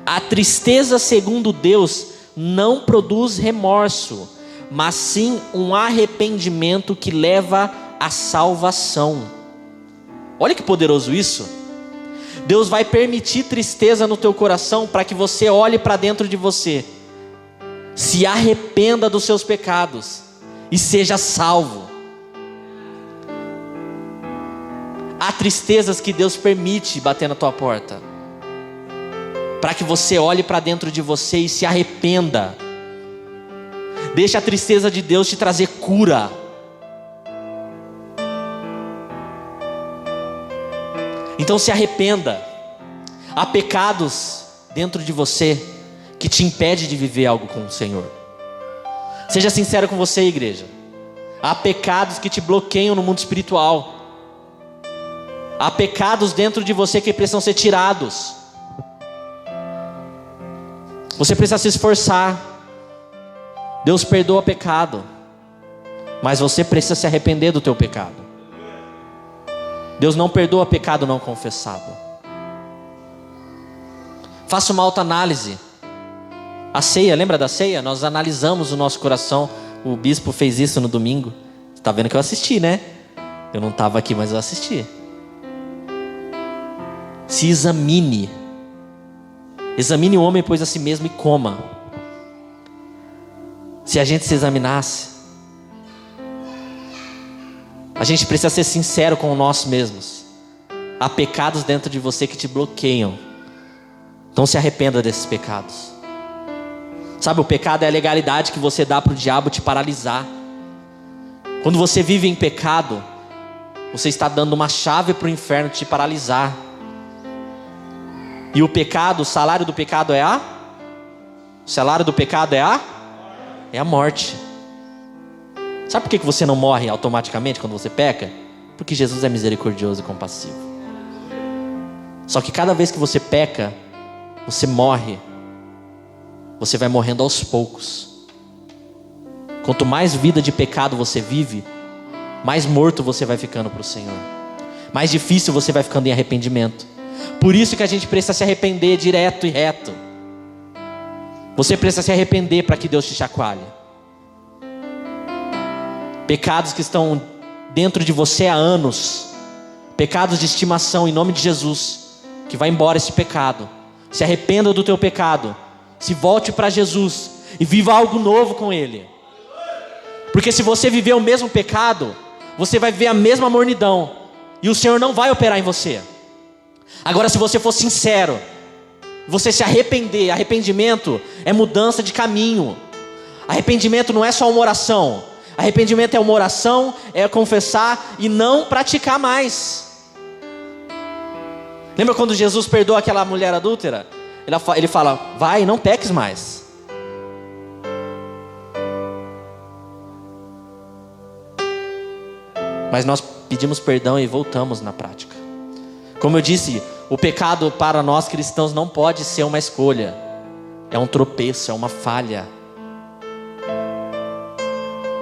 A tristeza, segundo Deus, não produz remorso, mas sim um arrependimento que leva à salvação. Olha que poderoso isso. Deus vai permitir tristeza no teu coração para que você olhe para dentro de você, se arrependa dos seus pecados e seja salvo. Há tristezas que Deus permite bater na tua porta, para que você olhe para dentro de você e se arrependa. Deixa a tristeza de Deus te trazer cura. Então se arrependa. Há pecados dentro de você que te impede de viver algo com o Senhor. Seja sincero com você, igreja. Há pecados que te bloqueiam no mundo espiritual. Há pecados dentro de você que precisam ser tirados. Você precisa se esforçar. Deus perdoa pecado, mas você precisa se arrepender do teu pecado. Deus não perdoa pecado não confessado. Faça uma autoanálise. A ceia, lembra da ceia? Nós analisamos o nosso coração. O bispo fez isso no domingo. Você está vendo que eu assisti, né? Eu não estava aqui, mas eu assisti. Se examine. Examine o homem, pois a si mesmo, e coma. Se a gente se examinasse, a gente precisa ser sincero com nós mesmos. Há pecados dentro de você que te bloqueiam. Então se arrependa desses pecados. Sabe, o pecado é a legalidade que você dá para o diabo te paralisar. Quando você vive em pecado, você está dando uma chave para o inferno te paralisar. E o pecado, o salário do pecado é a? O salário do pecado é a? É a morte. Sabe por que você não morre automaticamente quando você peca? Porque Jesus é misericordioso e compassivo. Só que cada vez que você peca, você morre. Você vai morrendo aos poucos. Quanto mais vida de pecado você vive, mais morto você vai ficando para o Senhor. Mais difícil você vai ficando em arrependimento. Por isso que a gente precisa se arrepender direto e reto. Você precisa se arrepender para que Deus te chacoalhe. Pecados que estão dentro de você há anos, pecados de estimação, em nome de Jesus, que vai embora esse pecado. Se arrependa do teu pecado, se volte para Jesus e viva algo novo com Ele. Porque se você viver o mesmo pecado, você vai viver a mesma mornidão, e o Senhor não vai operar em você. Agora, se você for sincero, você se arrepender, arrependimento é mudança de caminho. Arrependimento não é só uma oração. Arrependimento é uma oração, é confessar e não praticar mais. Lembra quando Jesus perdoa aquela mulher adúltera? Ele fala, vai, não peques mais. Mas nós pedimos perdão e voltamos na prática. Como eu disse, o pecado para nós cristãos não pode ser uma escolha. É um tropeço, é uma falha.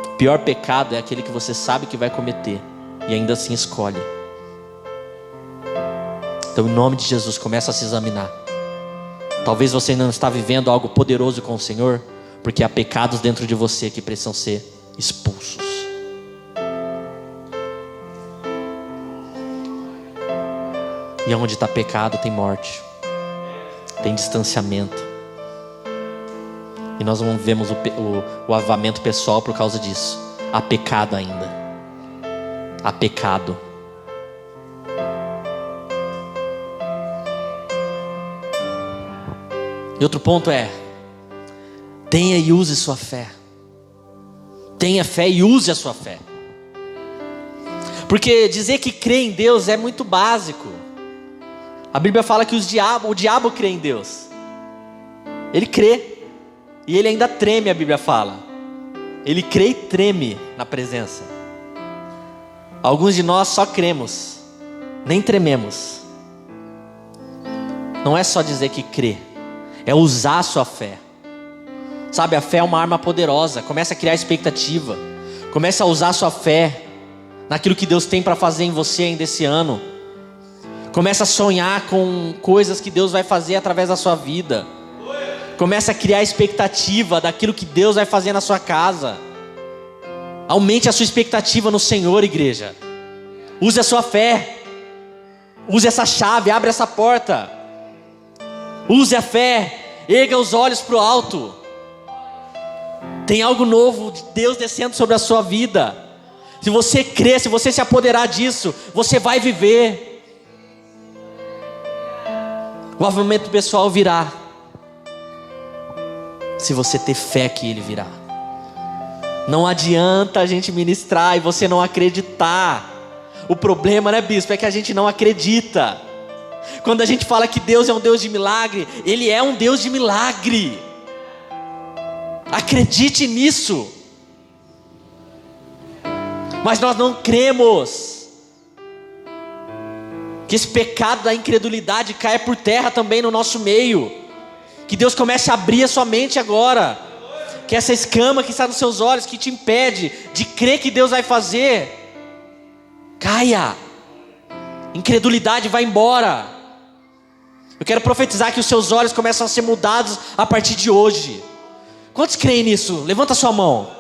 O pior pecado é aquele que você sabe que vai cometer e ainda assim escolhe. Então, em nome de Jesus, começa a se examinar. Talvez você não está vivendo algo poderoso com o Senhor, porque há pecados dentro de você que precisam ser expulsos. E onde está pecado tem morte, tem distanciamento. E nós não vemos o avivamento pessoal por causa disso. Há pecado ainda. Há pecado. E outro ponto é: tenha e use sua fé. Tenha fé e use a sua fé. Porque dizer que crê em Deus é muito básico. A Bíblia fala que o diabo crê em Deus. Ele crê. E ele ainda treme, a Bíblia fala. Ele crê e treme na presença. Alguns de nós só cremos, nem trememos. Não é só dizer que crê, é usar a sua fé. Sabe, a fé é uma arma poderosa. Começa a criar expectativa. Começa a usar a sua fé naquilo que Deus tem para fazer em você ainda esse ano. Começa a sonhar com coisas que Deus vai fazer através da sua vida. Começa a criar expectativa daquilo que Deus vai fazer na sua casa. Aumente a sua expectativa no Senhor, igreja. Use a sua fé. Use essa chave, abre essa porta. Use a fé. Erga os olhos para o alto. Tem algo novo de Deus descendo sobre a sua vida. Se você crer, se você se apoderar disso, você vai viver. O avivamento pessoal virá se você ter fé que ele virá. Não adianta a gente ministrar e você não acreditar. O problema, né, bispo, é que a gente não acredita. Quando a gente fala que Deus é um Deus de milagre, Ele é um Deus de milagre. Acredite nisso. Mas nós não cremos. Que esse pecado da incredulidade caia por terra também no nosso meio. Que Deus comece a abrir a sua mente agora. Que essa escama que está nos seus olhos, que te impede de crer que Deus vai fazer, caia. Incredulidade vai embora. Eu quero profetizar que os seus olhos começam a ser mudados a partir de hoje. Quantos creem nisso? Levanta a sua mão.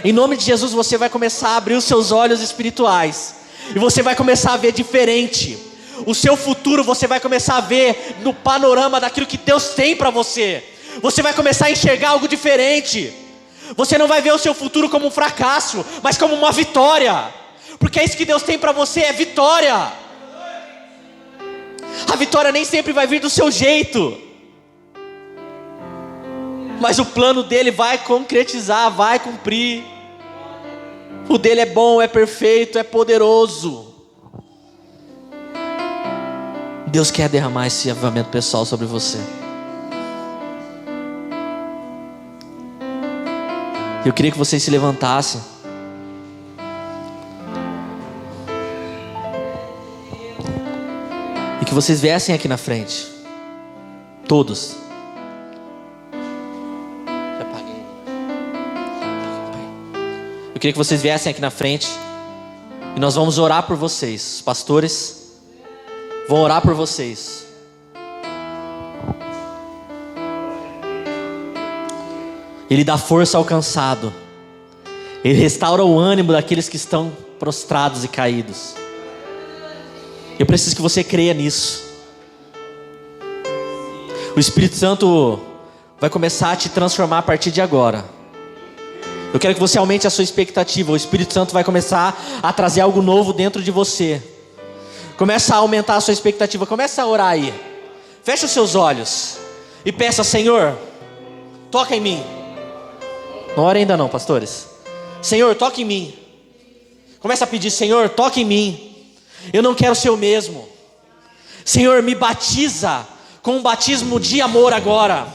Em nome de Jesus você vai começar a abrir os seus olhos espirituais. E você vai começar a ver diferente. O seu futuro você vai começar a ver no panorama daquilo que Deus tem para você. Você vai começar a enxergar algo diferente. Você não vai ver o seu futuro como um fracasso, mas como uma vitória. Porque é isso que Deus tem para você, é vitória. A vitória nem sempre vai vir do seu jeito, mas o plano dele vai concretizar, vai cumprir. O dele é bom, é perfeito, é poderoso. Deus quer derramar esse avivamento pessoal sobre você. Eu queria que vocês se levantassem. E que vocês viessem aqui na frente. Todos. Já apaguei. Eu queria que vocês viessem aqui na frente. E nós vamos orar por vocês. Os pastores vão orar por vocês. Ele dá força ao cansado. Ele restaura o ânimo daqueles que estão prostrados e caídos. Eu preciso que você creia nisso. O Espírito Santo vai começar a te transformar a partir de agora. Eu quero que você aumente a sua expectativa. O Espírito Santo vai começar a trazer algo novo dentro de você. Começa a aumentar a sua expectativa. Começa a orar aí. Fecha os seus olhos e peça: Senhor, toca em mim. Não ore ainda não, pastores. Senhor, toca em mim. Começa a pedir: Senhor, toca em mim. Eu não quero ser o mesmo. Senhor, me batiza com um batismo de amor agora.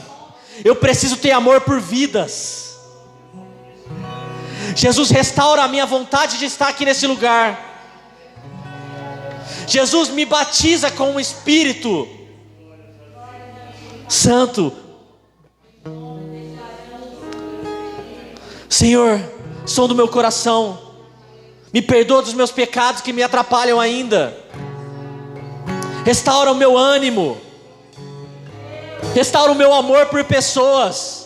Eu preciso ter amor por vidas. Jesus, restaura a minha vontade de estar aqui nesse lugar. Jesus, me batiza com o Espírito Santo. Senhor, som do meu coração, me perdoa dos meus pecados que me atrapalham ainda. Restaura o meu ânimo. Restaura o meu amor por pessoas.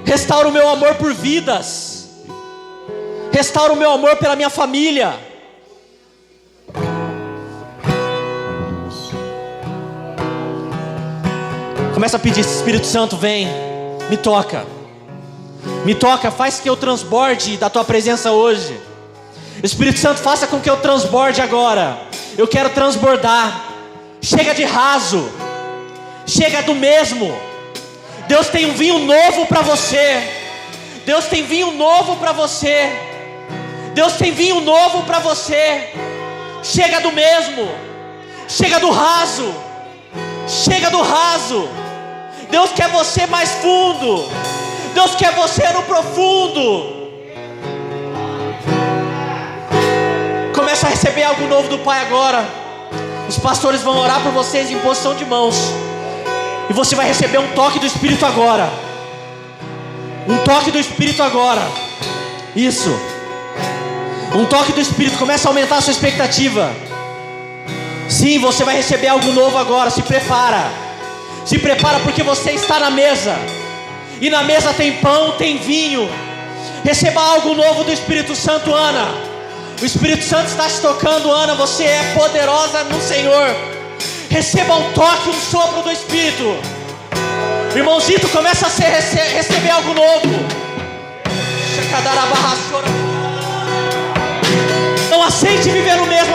Restaura o meu amor por vidas. Restaura o meu amor pela minha família. Começa a pedir: Espírito Santo, vem, me toca. Me toca, faz que eu transborde da tua presença hoje. Espírito Santo, faça com que eu transborde agora. Eu quero transbordar. Chega de raso. Chega do mesmo. Deus tem um vinho novo para você. Deus tem vinho novo para você. Deus tem vinho novo para você. Chega do mesmo. Chega do raso. Chega do raso. Deus quer você mais fundo. Deus quer você no profundo. Começa a receber algo novo do Pai agora. Os pastores vão orar por vocês em posição de mãos. E você vai receber um toque do Espírito agora. Um toque do Espírito agora. Isso. Um toque do Espírito. Começa a aumentar a sua expectativa. Sim, você vai receber algo novo agora. Se prepara. Se prepara porque você está na mesa. E na mesa tem pão, tem vinho. Receba algo novo do Espírito Santo, Ana. O Espírito Santo está te tocando, Ana. Você é poderosa no Senhor. Receba um toque, um sopro do Espírito. Irmãozito, começa a receber algo novo. Não aceite viver o mesmo.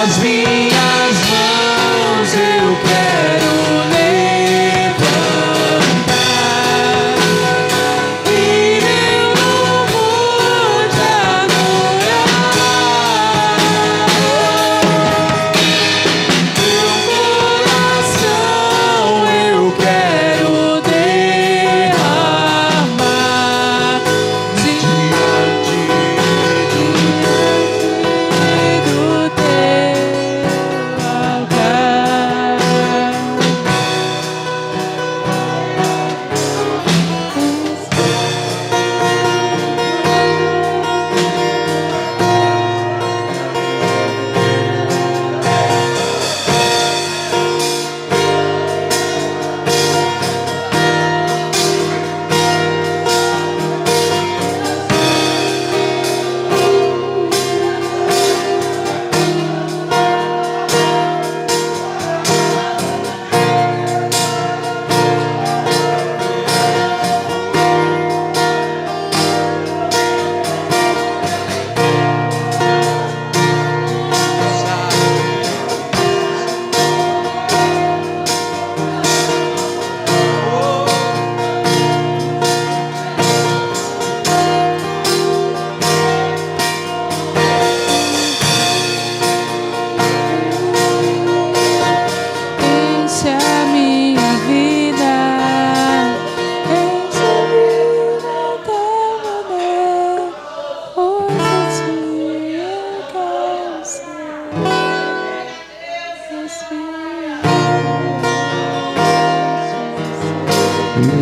As minhas mãos eu quero ler.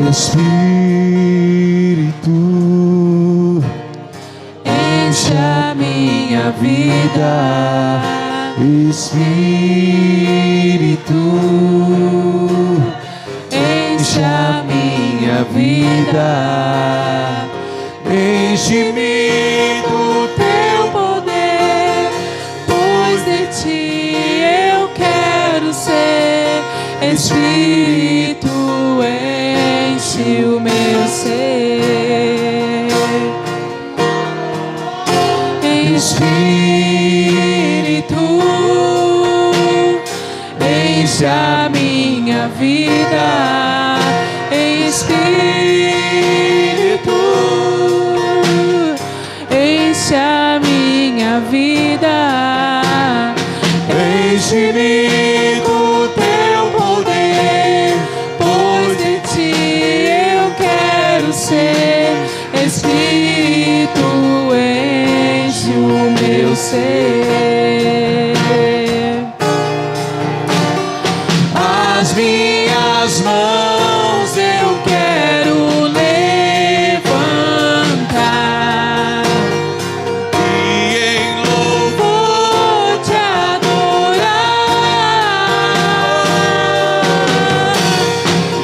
Espírito, enche a minha vida. Espírito, enche a minha vida. Enche-me do teu poder, pois de ti eu quero ser. Espírito, enche o meu ser. Espírito, enche a minha vida. Espírito, enche a minha vida. Enche-me do teu poder, pois de ti eu quero ser. Espírito, enche o meu ser. As minhas mãos eu quero levantar e em louvor te adorar.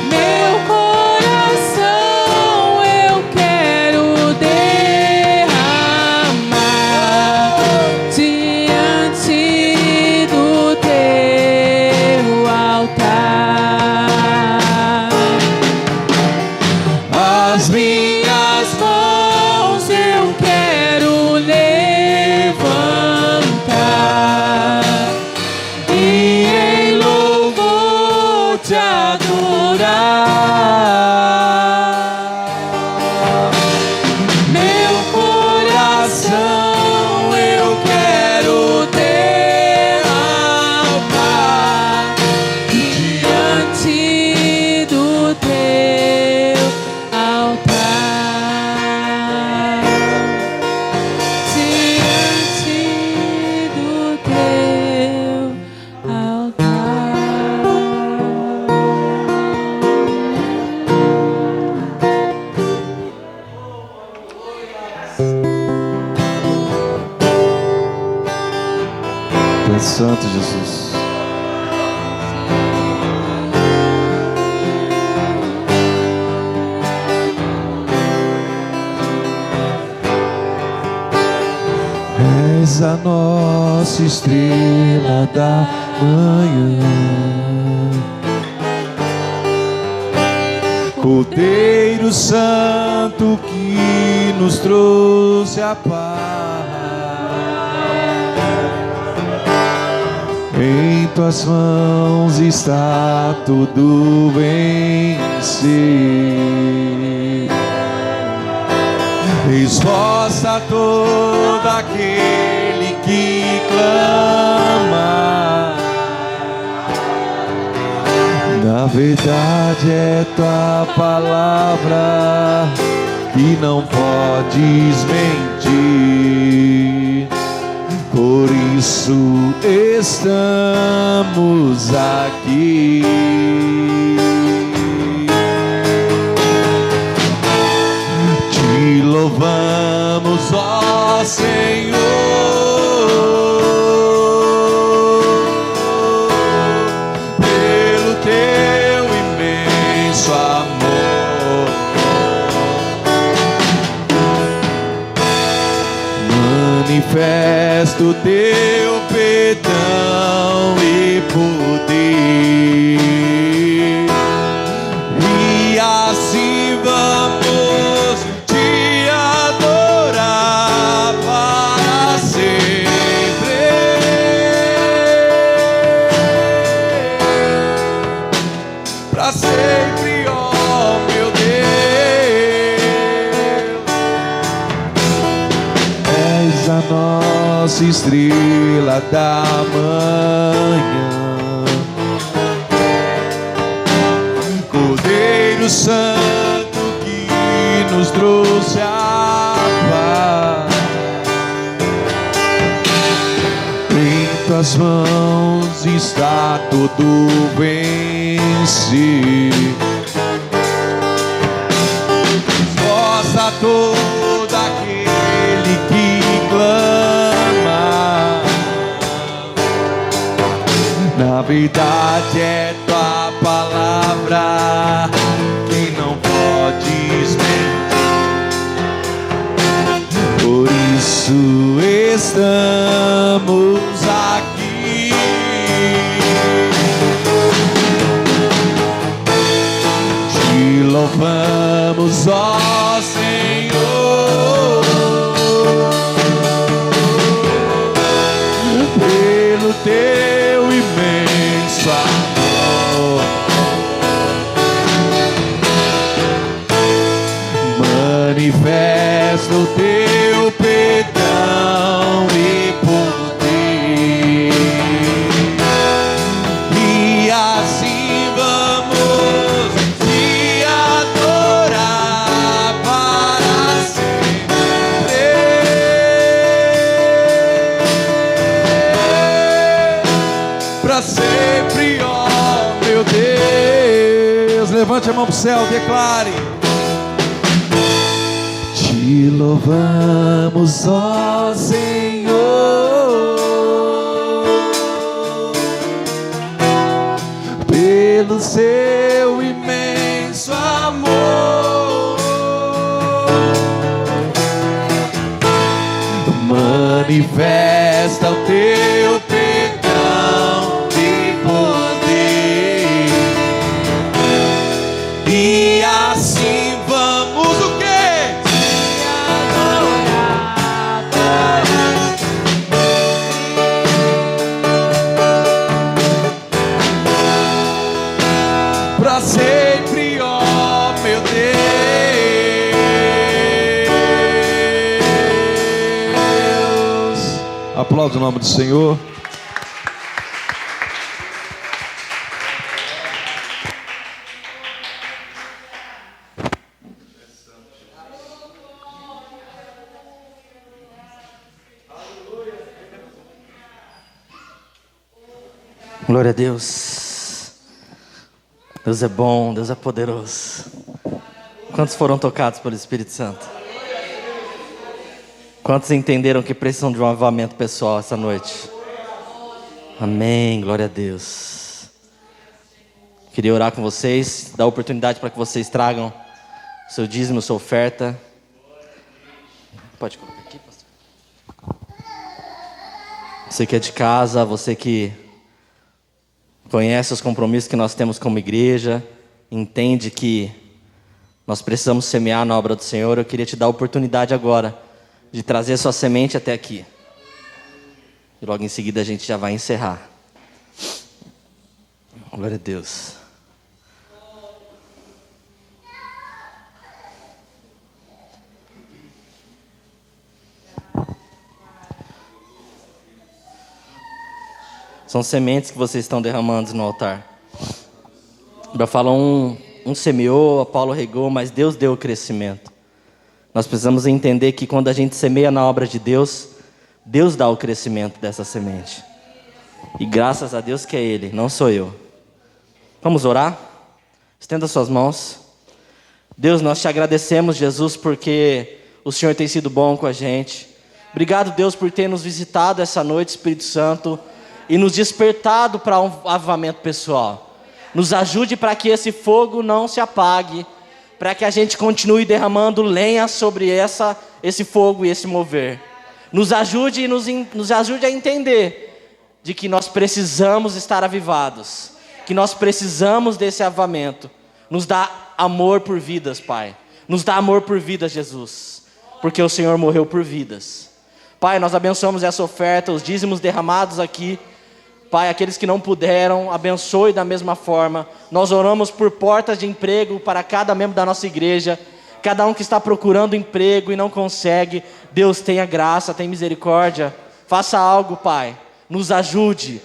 Meu coração eu quero derramar diante do teu altar. As minhas mãos eu quero levantar e em louvor te adorar. Meu coração eu quero derramar diante do teu altar. Diante do teu altar. Tu és santo, Jesus. És a nossa estrela da manhã, Cordeiro Santo que nos trouxe a paz. Em tuas mãos está tudo vencer. Resposta todo aquele que clama. Na verdade é tua palavra que não podes mentir. Por isso estamos aqui. Te louvamos, ó Senhor, pelo teu imenso amor. Manifesta o teu perdão e poder, e assim vamos te adorar para sempre. Para sempre, ó meu Deus. És a nossa estrela da manhã, Cordeiro Santo que nos trouxe a paz. Em tuas mãos está tudo vencido. Resposta a todo aquele que clama. Na verdade é tua palavra que não podes mentir. Por isso estamos aqui. Te louvamos, ó Senhor, pelo teu imenso amor. Manifesta o teu perdão e poder, e assim vamos te adorar para sempre. Para sempre, ó meu Deus. Levante a mão pro céu, declare. Te louvamos, ó Senhor, pelo seu imenso amor. Manifesta o teu perdão e poder, e assim vamos o quê? Para sempre, ó meu Deus. Aplauda o nome do Senhor. Glória a Deus. Deus é bom, Deus é poderoso. Quantos foram tocados pelo Espírito Santo? Quantos entenderam que precisam de um avivamento pessoal essa noite? Amém, glória a Deus. Queria orar com vocês, dar oportunidade para que vocês tragam seu dízimo, sua oferta. Pode colocar aqui, pastor. Você que é de casa, você que conhece os compromissos que nós temos como igreja, entende que nós precisamos semear na obra do Senhor, eu queria te dar a oportunidade agora de trazer sua semente até aqui. E logo em seguida a gente já vai encerrar. Glória a Deus. São sementes que vocês estão derramando no altar. Eu falo, um semeou, Apolo regou, mas Deus deu o crescimento. Nós precisamos entender que quando a gente semeia na obra de Deus, Deus dá o crescimento dessa semente. E graças a Deus que é Ele, não sou eu. Vamos orar? Estenda suas mãos. Deus, nós te agradecemos, Jesus, porque o Senhor tem sido bom com a gente. Obrigado, Deus, por ter nos visitado essa noite, Espírito Santo, e nos despertado para um avivamento pessoal. Nos ajude para que esse fogo não se apague, para que a gente continue derramando lenha sobre esse fogo e esse mover. Nos ajude e nos ajude a entender de que nós precisamos estar avivados, que nós precisamos desse avivamento. Nos dá amor por vidas, Pai. Nos dá amor por vidas, Jesus, porque o Senhor morreu por vidas. Pai, nós abençoamos essa oferta, os dízimos derramados aqui. Pai, aqueles que não puderam, abençoe da mesma forma. Nós oramos por portas de emprego para cada membro da nossa igreja. Cada um que está procurando emprego e não consegue, Deus tenha graça, tenha misericórdia. Faça algo, Pai. Nos ajude,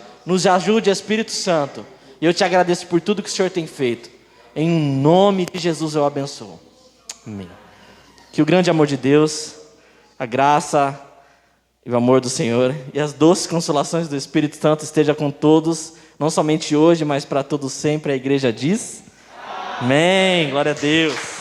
Espírito Santo. E eu te agradeço por tudo que o Senhor tem feito. Em nome de Jesus eu abençoo. Amém. Que o grande amor de Deus, a graça e o amor do Senhor e as doces consolações do Espírito Santo esteja com todos, não somente hoje, mas para todos sempre. A igreja diz: amém. Glória a Deus.